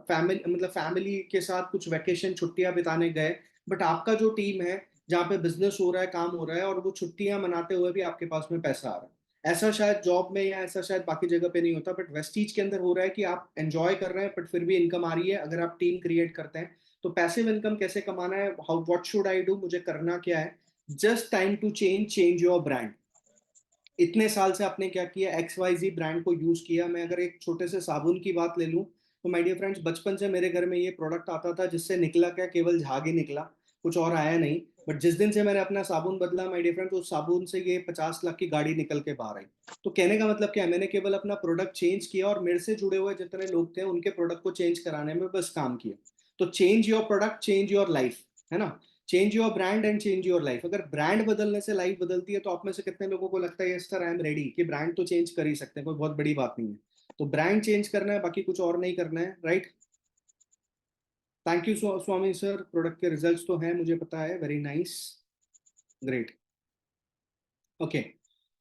फैमिली मतलब फैमिली के साथ कुछ वैकेशन छुट्टियां बिताने गए, बट आपका जो टीम है जहाँ पे बिजनेस हो रहा है, काम हो रहा है, और वो छुट्टियां मनाते हुए भी आपके पास में पैसा आ रहा है। ऐसा शायद जॉब में या ऐसा शायद बाकी जगह पे नहीं होता, बट वेस्टीज के अंदर हो रहा है कि आप एंजॉय कर रहे हैं बट फिर भी इनकम आ रही है अगर आप टीम क्रिएट करते हैं। तो पैसिव इनकम कैसे कमाना है, how what should I do, मुझे करना क्या है? Just time to change, change your brand. इतने साल से आपने क्या किया, एक्स वाई जी ब्रांड को यूज किया। मैं अगर एक छोटे से साबुन की बात ले लूं, तो माय डियर फ्रेंड्स, बचपन से मेरे घर में ये प्रोडक्ट आता था, जिससे निकला क्या, केवल झाग ही निकला, कुछ और आया नहीं। बट जिस दिन से मैंने अपना साबुन बदला माय डियर फ्रेंड्स, उस साबुन से ये 50 लाख की गाड़ी निकल के बाहर आई। तो कहने का मतलब क्या है, मैंने केवल अपना प्रोडक्ट चेंज किया और मेरे से जुड़े हुए जितने लोग थे उनके प्रोडक्ट को चेंज कराने में बस काम किया। तो change your product, change your life, है ना? Change your brand and change your life. अगर ब्रांड बदलने से लाइफ बदलती है, तो आप में से कितने लोगों को लगता है yes sir I am ready, कि ब्रांड तो चेंज कर ही सकते हैं, कोई बहुत बड़ी बात नहीं है। तो ब्रांड चेंज करना है, बाकी कुछ और नहीं करना है, right? Thank you Swami sir, product के रिजल्ट्स तो हैं मुझे पता है, वेरी नाइस, ग्रेट। ओके,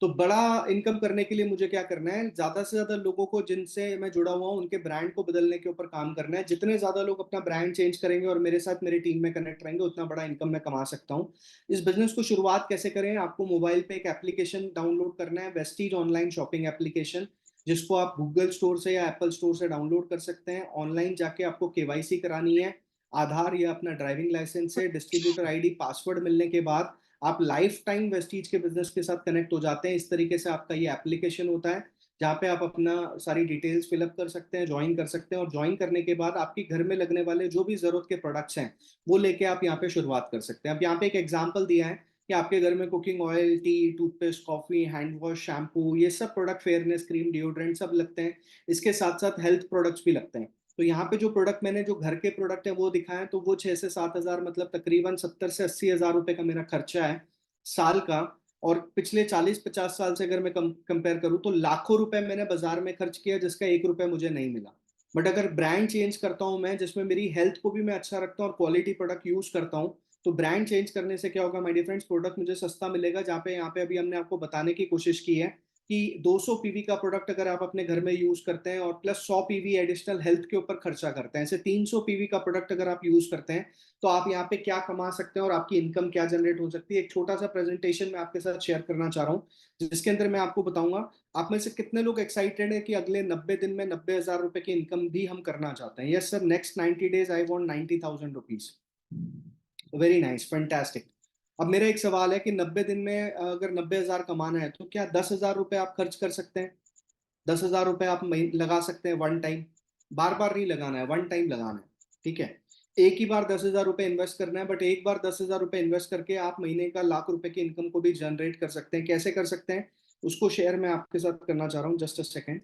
तो बड़ा इनकम करने के लिए मुझे क्या करना है, ज्यादा से ज्यादा लोगों को जिनसे मैं जुड़ा हुआ हूँ उनके ब्रांड को बदलने के ऊपर काम करना है। जितने ज्यादा लोग अपना ब्रांड चेंज करेंगे और मेरे साथ मेरी टीम में कनेक्ट रहेंगे, उतना बड़ा इनकम मैं कमा सकता हूँ। इस बिजनेस को शुरुआत कैसे करें, आपको मोबाइल पे एक एप्लीकेशन डाउनलोड करना है, वेस्टीज ऑनलाइन शॉपिंग एप्लीकेशन, जिसको आप गूगल स्टोर से या एप्पल स्टोर से डाउनलोड कर सकते हैं। ऑनलाइन जाके आपको केवाईसी करानी है, आधार या अपना ड्राइविंग लाइसेंस से, डिस्ट्रीब्यूटर आईडी, पासवर्ड मिलने के बाद आप लाइफ टाइम वेस्टीज के बिजनेस के साथ कनेक्ट हो जाते हैं। इस तरीके से आपका ये एप्लीकेशन होता है, जहाँ पे आप अपना सारी डिटेल्स फिलअप कर सकते हैं, ज्वाइन कर सकते हैं, और ज्वाइन करने के बाद आपके घर में लगने वाले जो भी जरूरत के प्रोडक्ट्स हैं वो लेके आप यहाँ पे शुरुआत कर सकते हैं। अब यहाँ पे एक एग्जाम्पल दिया है कि आपके घर में cooking oil, T, toothpaste, coffee, hand wash, shampoo, ये सब प्रोडक्ट, फेयरनेस क्रीम, डिओड्रेंट सब लगते हैं। इसके साथ साथ हेल्थ प्रोडक्ट्स भी लगते हैं। तो यहाँ पे जो प्रोडक्ट मैंने, जो घर के प्रोडक्ट है वो दिखाए, तो वो 6 से 7 हजार, मतलब तकरीबन 70 से 80 हजार रुपए का मेरा खर्चा है साल का। और पिछले 40-50 साल से अगर मैं कंपेयर करूं, तो लाखों रुपए मैंने बाजार में खर्च किया, जिसका 1 रुपए मुझे नहीं मिला। बट अगर ब्रांड चेंज करता हूं मैं, जिसमें मेरी हेल्थ को भी मैं अच्छा रखता हूं और क्वालिटी प्रोडक्ट यूज करता हूं, तो ब्रांड चेंज करने से क्या होगा माय डियर फ्रेंड्स, प्रोडक्ट मुझे सस्ता मिलेगा। जहाँ पे यहाँ पे अभी हमने आपको बताने की कोशिश की है कि 200 पीवी का प्रोडक्ट अगर आप अपने घर में यूज करते हैं और प्लस 100 पीवी एडिशनल हेल्थ के ऊपर खर्चा करते हैं, ऐसे 300 पीवी का प्रोडक्ट अगर आप यूज करते हैं, तो आप यहाँ पे क्या कमा सकते हैं और आपकी इनकम क्या जनरेट हो सकती है। एक छोटा सा प्रेजेंटेशन मैं आपके साथ शेयर करना चाह रहा हूँ, जिसके अंदर मैं आपको बताऊंगा आप में से कितने लोग एक्साइटेड है कि अगले 90 दिन में 90 हजार रुपए की इनकम भी हम करना चाहते हैं। Yes sir, next 90 days I want 90,000 rupees. Very nice, fantastic. अब मेरा एक सवाल है कि 90 दिन में अगर 90 हजार कमाना है, तो क्या 10 हजार रुपए आप खर्च कर सकते हैं? 10 हजार रुपए आप लगा सकते हैं वन टाइम, बार बार नहीं लगाना है, वन टाइम लगाना है, ठीक है? एक ही बार 10 हजार रुपए इन्वेस्ट करना है, बट एक बार 10 हजार रुपए इन्वेस्ट करके आप महीने का लाख रुपए की इनकम को भी जनरेट कर सकते हैं। कैसे कर सकते हैं उसको शेयर मैं आपके साथ करना चाह रहा हूँ, जस्ट अ सेकेंड।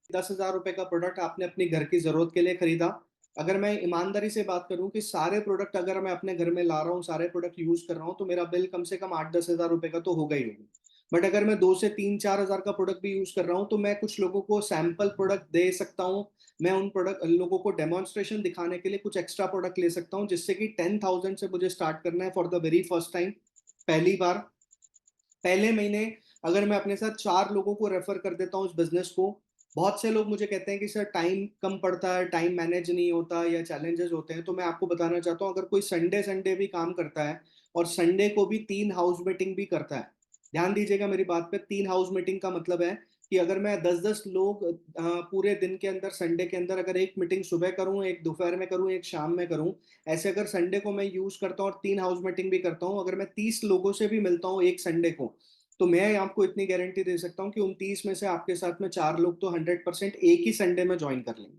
10 हजार रुपए का प्रोडक्ट आपने अपनी घर की जरूरत के लिए खरीदा। अगर मैं ईमानदारी से बात करूं कि सारे प्रोडक्ट अगर मैं अपने घर में ला रहा हूँ, सारे प्रोडक्ट यूज कर रहा हूँ, तो मेरा बिल कम से कम 8-10 हजार रुपए का तो होगा ही होगा। बट अगर मैं 2 से 3-4 हजार का प्रोडक्ट भी यूज कर रहा हूँ, तो मैं कुछ लोगों को सैंपल प्रोडक्ट दे सकता हूँ। मैं उन प्रोडक्ट लोगों को डेमोन्स्ट्रेशन दिखाने के लिए कुछ एक्स्ट्रा प्रोडक्ट ले सकता हूँ, जिससे कि 10,000 से मुझे स्टार्ट करना है for the very first time, पहली बार। पहले महीने अगर मैं अपने साथ 4 लोगों को रेफर कर देता हूँ इस बिजनेस को, बहुत से लोग मुझे कहते हैं कि सर टाइम कम पड़ता है, टाइम मैनेज नहीं होता या चैलेंजेस होते हैं, तो मैं आपको बताना चाहता हूँ, अगर कोई संडे संडे भी काम करता है और संडे को भी 3 हाउस मीटिंग भी करता है, ध्यान दीजिएगा मेरी बात पे, 3 हाउस मीटिंग का मतलब है कि अगर मैं 10-10 लोग पूरे दिन के अंदर, संडे के अंदर अगर एक मीटिंग सुबह करूं, एक दोपहर में करूं, एक शाम में करूं, ऐसे अगर संडे को मैं यूज करता हूं और 3 हाउस मीटिंग भी करता हूं, अगर मैं 30 लोगों से भी मिलता हूं एक संडे को, तो मैं आपको इतनी गारंटी दे सकता हूं कि उन 30 में से आपके साथ में 4 लोग तो 100% एक ही संडे में ज्वाइन कर लेंगे,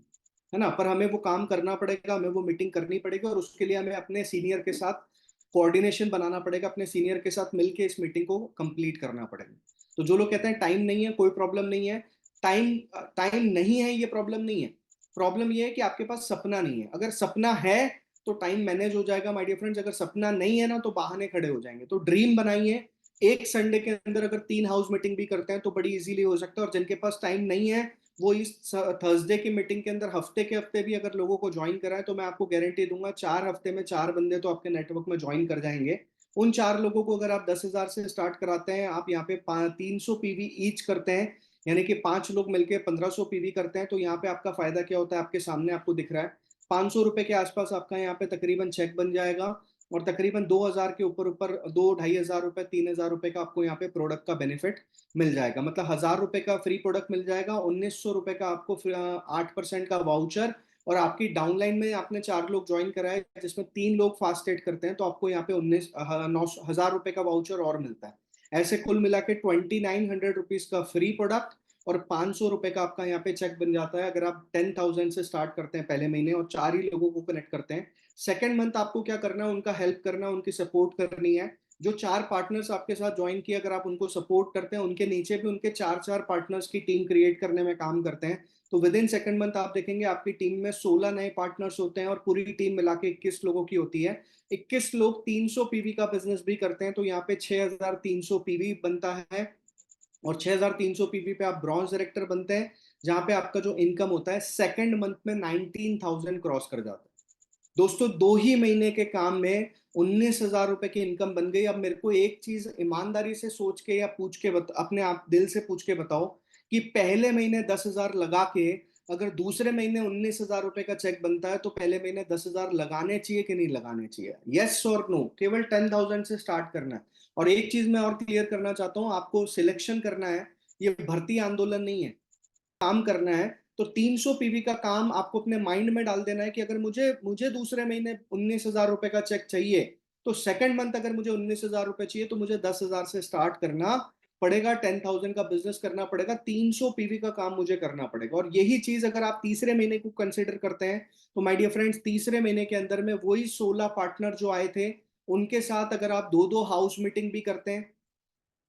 है ना। पर हमें वो काम करना पड़ेगा, हमें वो मीटिंग करनी पड़ेगी, और उसके लिए हमें अपने सीनियर के साथ कोऑर्डिनेशन बनाना पड़ेगा, अपने सीनियर के साथ मिलके इस मीटिंग को कंप्लीट करना पड़ेगा। तो जो लोग कहते हैं टाइम नहीं है, कोई प्रॉब्लम नहीं है, टाइम टाइम नहीं है ये प्रॉब्लम नहीं है, प्रॉब्लम ये है कि आपके पास सपना नहीं है। अगर सपना है तो टाइम मैनेज हो जाएगा माय डियर फ्रेंड्स, अगर सपना नहीं है ना तो बहाने खड़े हो जाएंगे। तो ड्रीम बनाइए, एक संडे के अंदर अगर 3 हाउस मीटिंग भी करते हैं तो बड़ी इजीली हो सकता है। और जिनके पास टाइम नहीं है वो इस थर्सडे की मीटिंग के अंदर हफ्ते के हफ्ते भी अगर लोगों को ज्वाइन कराए तो मैं आपको गारंटी दूंगा 4 हफ्ते में 4 बंदे तो आपके नेटवर्क में ज्वाइन कर जाएंगे। उन 4 लोगों को अगर आप 10,000 से स्टार्ट कराते हैं, आप यहाँ पे 300 पीवी ईच करते हैं, यानी कि 5 लोग मिलकर 1500 पीवी करते हैं, तो यहाँ पे आपका फायदा क्या होता है आपके सामने आपको दिख रहा है। 500 रुपए के आसपास आपका यहाँ पे तकरीबन चेक बन जाएगा, और तकरीबन 2,000 के ऊपर ऊपर 2-2,500 रुपए 3,000 रुपए का आपको यहाँ पे प्रोडक्ट का बेनिफिट मिल जाएगा। मतलब 1,000 रुपए का फ्री प्रोडक्ट मिल जाएगा, 1,900 रुपए का आपको 8% का वाउचर, और आपकी डाउनलाइन में आपने 4 लोग ज्वाइन कराए जिसमें 3 लोग फास्ट एड करते हैं, तो आपको यहाँ पे 19,000 रुपए का वाउचर और मिलता है। ऐसे कुल मिला के 2,900 रुपीज का फ्री प्रोडक्ट और 500 रुपए का आपका यहाँ पे चेक बन जाता है, अगर आप 10,000 से स्टार्ट करते हैं पहले महीने और 4 ही लोगों को कनेक्ट करते हैं। सेकेंड मंथ आपको क्या करना है, उनका हेल्प करना, उनकी सपोर्ट करनी है। जो 4 पार्टनर्स आपके साथ ज्वाइन किए, अगर आप उनको सपोर्ट करते हैं, उनके नीचे भी उनके 4-4 पार्टनर्स की टीम क्रिएट करने में काम करते हैं, तो विद इन सेकंड मंथ आप देखेंगे आपकी टीम में 16 नए पार्टनर्स होते हैं और पूरी टीम मिला के 21 लोगों की होती है। 21 लोग 300 पीवी का बिजनेस भी करते हैं, तो यहाँ पे 6,300 पीवी बनता है, और 6,300 पीवी पे आप ब्रॉन्ज डायरेक्टर बनते हैं, जहां पे आपका जो इनकम होता है सेकंड मंथ में 19,000 क्रॉस कर जाता है। दोस्तों 2 ही महीने के काम में 19,000 रुपए की इनकम बन गई। अब मेरे को एक चीज ईमानदारी से सोच के या पूछ के अपने आप दिल से पूछ के बताओ कि पहले महीने 10,000 लगा के अगर दूसरे महीने 19,000 रुपए का चेक बनता है तो पहले महीने 10,000 लगाने चाहिए कि नहीं लगाने चाहिए? यस और नो, केवल 10,000 से स्टार्ट करना है। और एक चीज मैं और क्लियर करना चाहता हूँ, आपको सिलेक्शन करना है, ये भर्ती आंदोलन नहीं है, काम करना है। तो 300 पीवी का काम आपको अपने माइंड में डाल देना है कि अगर मुझे मुझे दूसरे महीने 19,000 रुपए का चेक चाहिए, तो सेकंड मंथ अगर मुझे 19,000 रुपए चाहिए तो मुझे 10,000 से स्टार्ट करना पड़ेगा, 10,000 का बिजनेस करना पड़ेगा, 300 पीवी का काम मुझे करना पड़ेगा। और यही चीज अगर आप तीसरे महीने को कंसिडर करते हैं तो माय डियर फ्रेंड्स, तीसरे महीने के अंदर में वही 16 पार्टनर जो आए थे उनके साथ अगर आप 2-2 हाउस मीटिंग भी करते हैं,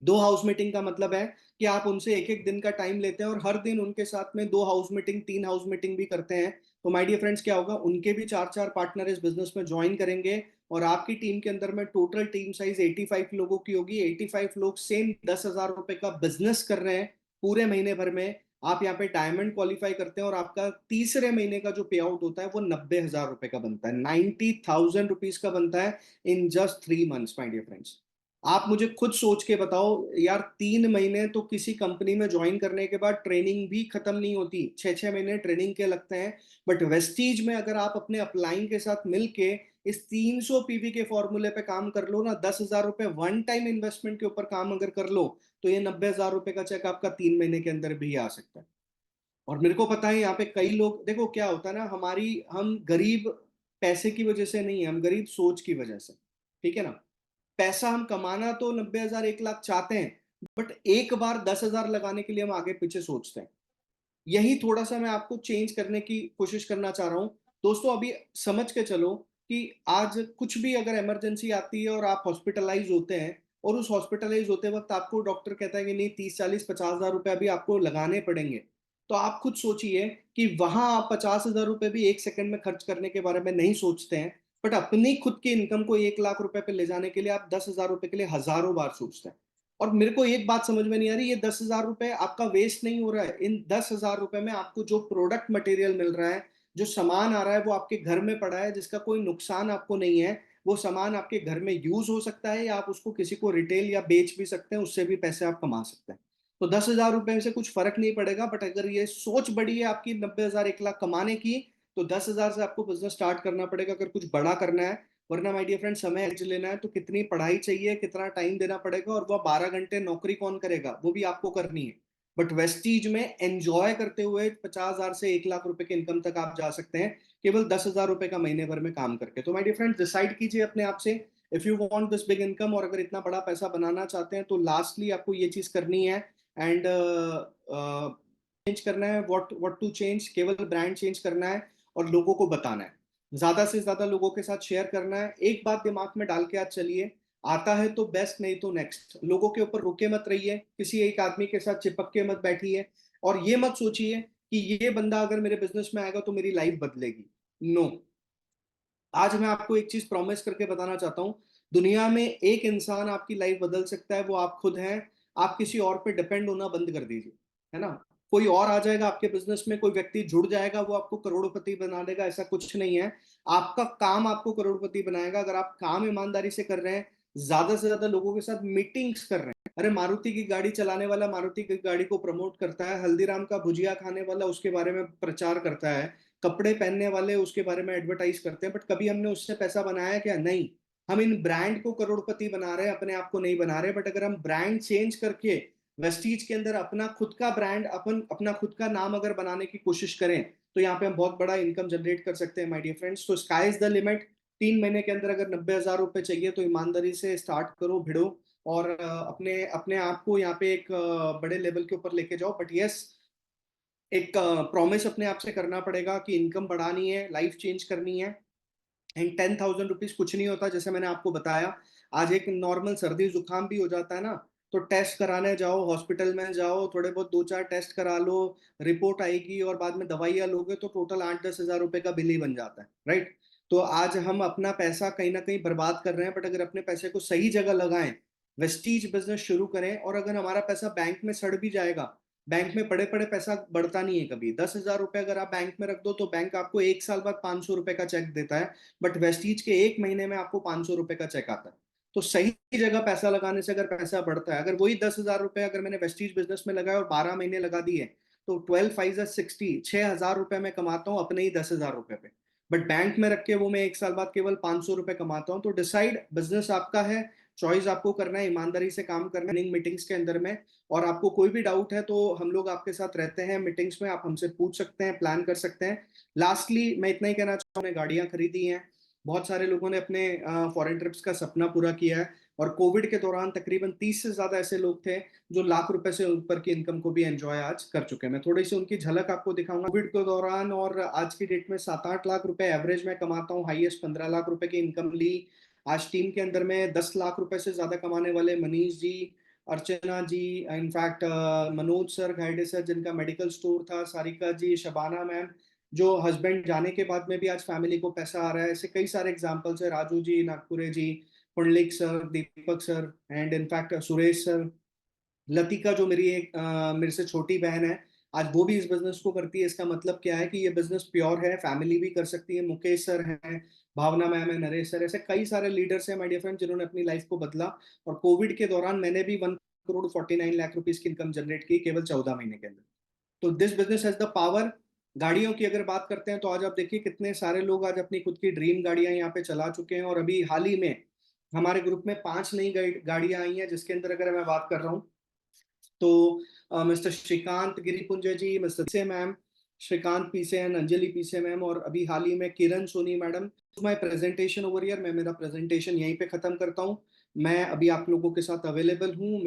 2 हाउस मीटिंग का मतलब है कि आप उनसे एक एक दिन का टाइम लेते हैं और हर दिन उनके साथ में 2 हाउस मीटिंग 3 हाउस मीटिंग भी करते हैं, तो माय डियर फ्रेंड्स क्या होगा, उनके भी 4-4 पार्टनर इस बिजनेस में ज्वाइन करेंगे, और आपकी टीम के अंदर में टोटल टीम साइज 85 लोगों की होगी। 85 लोग सेम 10,000 रुपए का बिजनेस कर रहे हैं पूरे महीने भर में। आप यहाँ पे डायमंड क्वालिफाई करते हैं और आपका तीसरे महीने का जो पे आउट होता है वो 90,000 रुपए का बनता है, 90,000 रुपीज का बनता है in just 3 months my dear friends. आप मुझे खुद सोच के बताओ यार, 3 महीने तो किसी कंपनी में ज्वाइन करने के बाद ट्रेनिंग भी खत्म नहीं होती, 6-6 महीने ट्रेनिंग के लगते हैं। बट वेस्टीज में अगर आप अपने अपलाइन के साथ मिलके इस 300 पीवी के फॉर्मूले पे काम कर लो ना, 10,000 रुपए वन टाइम इन्वेस्टमेंट के ऊपर काम अगर कर लो, तो ये 90,000 रुपए का चेक आपका 3 महीने के अंदर भी आ सकता है। और मेरे को पता है यहाँ पे कई लोग, देखो क्या होता है ना, हम गरीब पैसे की वजह से नहीं है, हम गरीब सोच की वजह से, ठीक है ना। पैसा हम कमाना तो 90,000 1 लाख चाहते हैं, बट एक बार 10,000 लगाने के लिए हम आगे पीछे सोचते हैं। यही थोड़ा सा मैं आपको चेंज करने की कोशिश करना चाह रहा हूं। दोस्तों अभी समझ के चलो कि आज कुछ भी अगर इमरजेंसी आती है और आप हॉस्पिटलाइज होते हैं, और उस हॉस्पिटलाइज होते वक्त आपको डॉक्टर कहता है कि नहीं 30-40-50,000 रुपए अभी आपको लगाने पड़ेंगे, तो आप खुद सोचिए कि वहां आप 50,000 रुपए भी एक सेकंड में खर्च करने के बारे में नहीं सोचते हैं, बट अपनी खुद की इनकम को 1 लाख रुपए पे ले जाने के लिए आप 10,000 रुपए के लिए हजारों बार सोचते हैं। और मेरे को एक बात समझ में नहीं आ रही, ये 10,000 रुपए आपका वेस्ट नहीं हो रहा है, इन 10,000 रुपए में आपको जो प्रोडक्ट मटेरियल मिल रहा है, जो सामान आ रहा है वो आपके घर में पड़ा है, जिसका कोई नुकसान आपको नहीं है। वो सामान आपके घर में यूज हो सकता है, या आप उसको किसी को रिटेल या बेच भी सकते हैं, उससे भी पैसे आप कमा सकते हैं। तो 10,000 रुपए से कुछ फर्क नहीं पड़ेगा, बट अगर ये सोच बड़ी है आपकी 90,000 1 लाख कमाने की, तो 10,000 से आपको बिजनेस स्टार्ट करना पड़ेगा अगर कुछ बड़ा करना है। वरना माय डियर फ्रेंड समय एज लेना है तो कितनी पढ़ाई चाहिए, कितना टाइम देना पड़ेगा, और वह 12 घंटे नौकरी कौन करेगा, वो भी आपको करनी है। बट वेस्टीज में एंजॉय करते हुए 50,000 से 1 लाख रुपए की इनकम तक आप जा सकते हैं, केवल 10,000 रुपए का महीने भर में काम करके। तो माय डियर फ्रेंड, डिसाइड कीजिए अपने आप से, if you want this big income, और अगर इतना बड़ा पैसा बनाना चाहते हैं तो लास्टली आपको ये चीज करनी है। एंड चेंज करना है, व्हाट टू चेंज, केवल ब्रांड चेंज करना है और लोगों को बताना है, ज्यादा से ज्यादा लोगों के साथ शेयर करना है। एक बात दिमाग में डाल के आज चलिए, आता है तो बेस्ट, नहीं तो नेक्स्ट। लोगों के ऊपर रुके मत रहिए, किसी एक आदमी के साथ चिपक के मत बैठिए, और ये मत सोचिए कि ये बंदा अगर मेरे बिजनेस में आएगा तो मेरी लाइफ बदलेगी। नो, आज मैं आपको एक चीज प्रॉमिस करके बताना चाहता हूँ, दुनिया में एक इंसान आपकी लाइफ बदल सकता है, वो आप खुद हैं। आप किसी और पे डिपेंड होना बंद कर दीजिए, है ना। कोई और आ जाएगा आपके बिजनेस में, कोई व्यक्ति जुड़ जाएगा, वो आपको करोड़पति बना देगा, ऐसा कुछ नहीं है। आपका काम आपको करोड़पति बनाएगा, अगर आप काम ईमानदारी से कर रहे हैं, ज्यादा से ज्यादा लोगों के साथ मीटिंग्स कर रहे हैं। अरे मारुति की गाड़ी चलाने वाला मारुति की गाड़ी को प्रमोट करता है, हल्दीराम का भुजिया खाने वाला उसके बारे में प्रचार करता है, कपड़े पहनने वाले उसके बारे में एडवर्टाइज करते हैं, बट कभी हमने उससे पैसा बनाया क्या? नहीं। हम इन ब्रांड को करोड़पति बना रहे हैं, अपने आप को नहीं बना रहे। बट अगर हम ब्रांड चेंज करके वेस्टीज के अंदर अपना खुद का ब्रांड, अपन अपना खुद का नाम अगर बनाने की कोशिश करें, तो यहाँ पे हम बहुत बड़ा इनकम जनरेट कर सकते हैं माय डियर फ्रेंड्स। तो स्काई इज द लिमिट। 3 महीने के अंदर अगर 90,000 रुपए चाहिए तो ईमानदारी से स्टार्ट करो, भिड़ो, और अपने अपने आप को यहाँ पे एक बड़े लेवल के ऊपर लेके जाओ। बट यस, एक प्रॉमिस अपने आप से करना पड़ेगा कि इनकम बढ़ानी है, लाइफ चेंज करनी है। एंड 10,000 रुपीज कुछ नहीं होता, जैसे मैंने आपको बताया। आज एक नॉर्मल सर्दी जुकाम भी हो जाता है ना, तो टेस्ट कराने जाओ, हॉस्पिटल में जाओ, थोड़े बहुत 2-4 टेस्ट करा लो, रिपोर्ट आएगी और बाद में दवाइयाँ लोगे तो टोटल 8-10 हज़ार रुपए का बिल ही बन जाता है, राइट। तो आज हम अपना पैसा कहीं ना कहीं बर्बाद कर रहे हैं, बट अगर अपने पैसे को सही जगह लगाएं, वेस्टीज बिजनेस शुरू करें, और अगर हमारा पैसा बैंक में सड़ भी जाएगा, बैंक में पड़े पड़े पैसा बढ़ता नहीं है कभी। 10,000 रुपए अगर आप बैंक में रख दो तो बैंक आपको 1 साल बाद 500 रुपए का चेक देता है, बट वेस्टीज के 1 महीने में आपको 500 रुपए का चेक आता है। तो सही जगह पैसा लगाने से अगर पैसा बढ़ता है, अगर वही 10,000 रुपए अगर मैंने वेस्टीज बिजनेस में लगाया और 12 महीने लगा दिए, तो 12 5 60, 6,000 रुपए मैं कमाता हूँ अपने ही 10,000 रुपए पे। बट बैंक में रख के वो मैं 1 साल बाद केवल 500 रुपए कमाता हूँ। तो डिसाइड, बिजनेस आपका है, चॉइस आपको करना है, ईमानदारी से काम करना है मीटिंग्स के अंदर में। और आपको कोई भी डाउट है तो हम लोग आपके साथ रहते हैं मीटिंग्स में, आप हमसे पूछ सकते हैं, प्लान कर सकते हैं। लास्टली मैं इतना ही कहना चाहता हूँ, गाड़ियां खरीदी हैं, बहुत सारे लोगों ने अपने फॉरेन ट्रिप्स का सपना पूरा किया है, और कोविड के दौरान तकरीबन 30 से ज्यादा ऐसे लोग थे जो लाख रुपए से ऊपर की इनकम को भी एंजॉय आज कर चुके हैं। मैं थोड़ी सी उनकी झलक आपको दिखाऊंगा। कोविड के दौरान और आज की डेट में 7-8 लाख रुपए एवरेज में कमाता हूँ, हाईएस्ट 15 लाख रुपए की इनकम ली। आज टीम के अंदर में 10 लाख रुपए से ज्यादा कमाने वाले मनीष जी, अर्चना जी, इनफैक्ट मनोज सर, घायडे सर जिनका मेडिकल स्टोर था, सारिका जी, शबाना मैम, जो हस्बैंड जाने के बाद में भी आज फैमिली को पैसा आ रहा है। ऐसे कई सारे एग्जांपल्स है, Raju ji, Nagpure ji, Pundlik sir, Deepak sir, and in fact Suresh sir, Latika जो मेरी एक मेरे से छोटी बहन है, आज वो भी इस बिजनेस को करती है। इसका मतलब क्या है कि ये बिजनेस प्योर है, फैमिली भी कर सकती है। मुकेश सर हैं, भावना मैम है, नरेश सर, ऐसे कई सारे लीडर्स हैं माय डियर फ्रेंड जिन्होंने अपनी लाइफ को बदला। और कोविड के दौरान मैंने भी 1 करोड़ 49 लाख रुपीज की इनकम जनरेट की केवल 14 महीने के अंदर। तो this business has the power. गाड़ियों की अगर बात करते हैं तो आज आप देखिए कितने सारे लोग आज अपनी खुद की ड्रीम गाड़ियां यहाँ पे चला चुके हैं। और अभी हाल ही में हमारे ग्रुप में 5 नई गाड़ियां आई हैं, जिसके अंदर अगर मैं बात कर रहा हूँ तो मिस्टर श्रीकांत गिरिपुंजे जी, मिस्टर पीसे मैम, श्रीकांत पीसे एंड अंजलि पीसे मैम, और अभी हाल ही में Kiran Soni madam. My presentation over here, मैं मेरा प्रेजेंटेशन यहीं पे खत्म करता हूँ। मैं अभी आप लोगों के साथ अवेलेबल हूँ।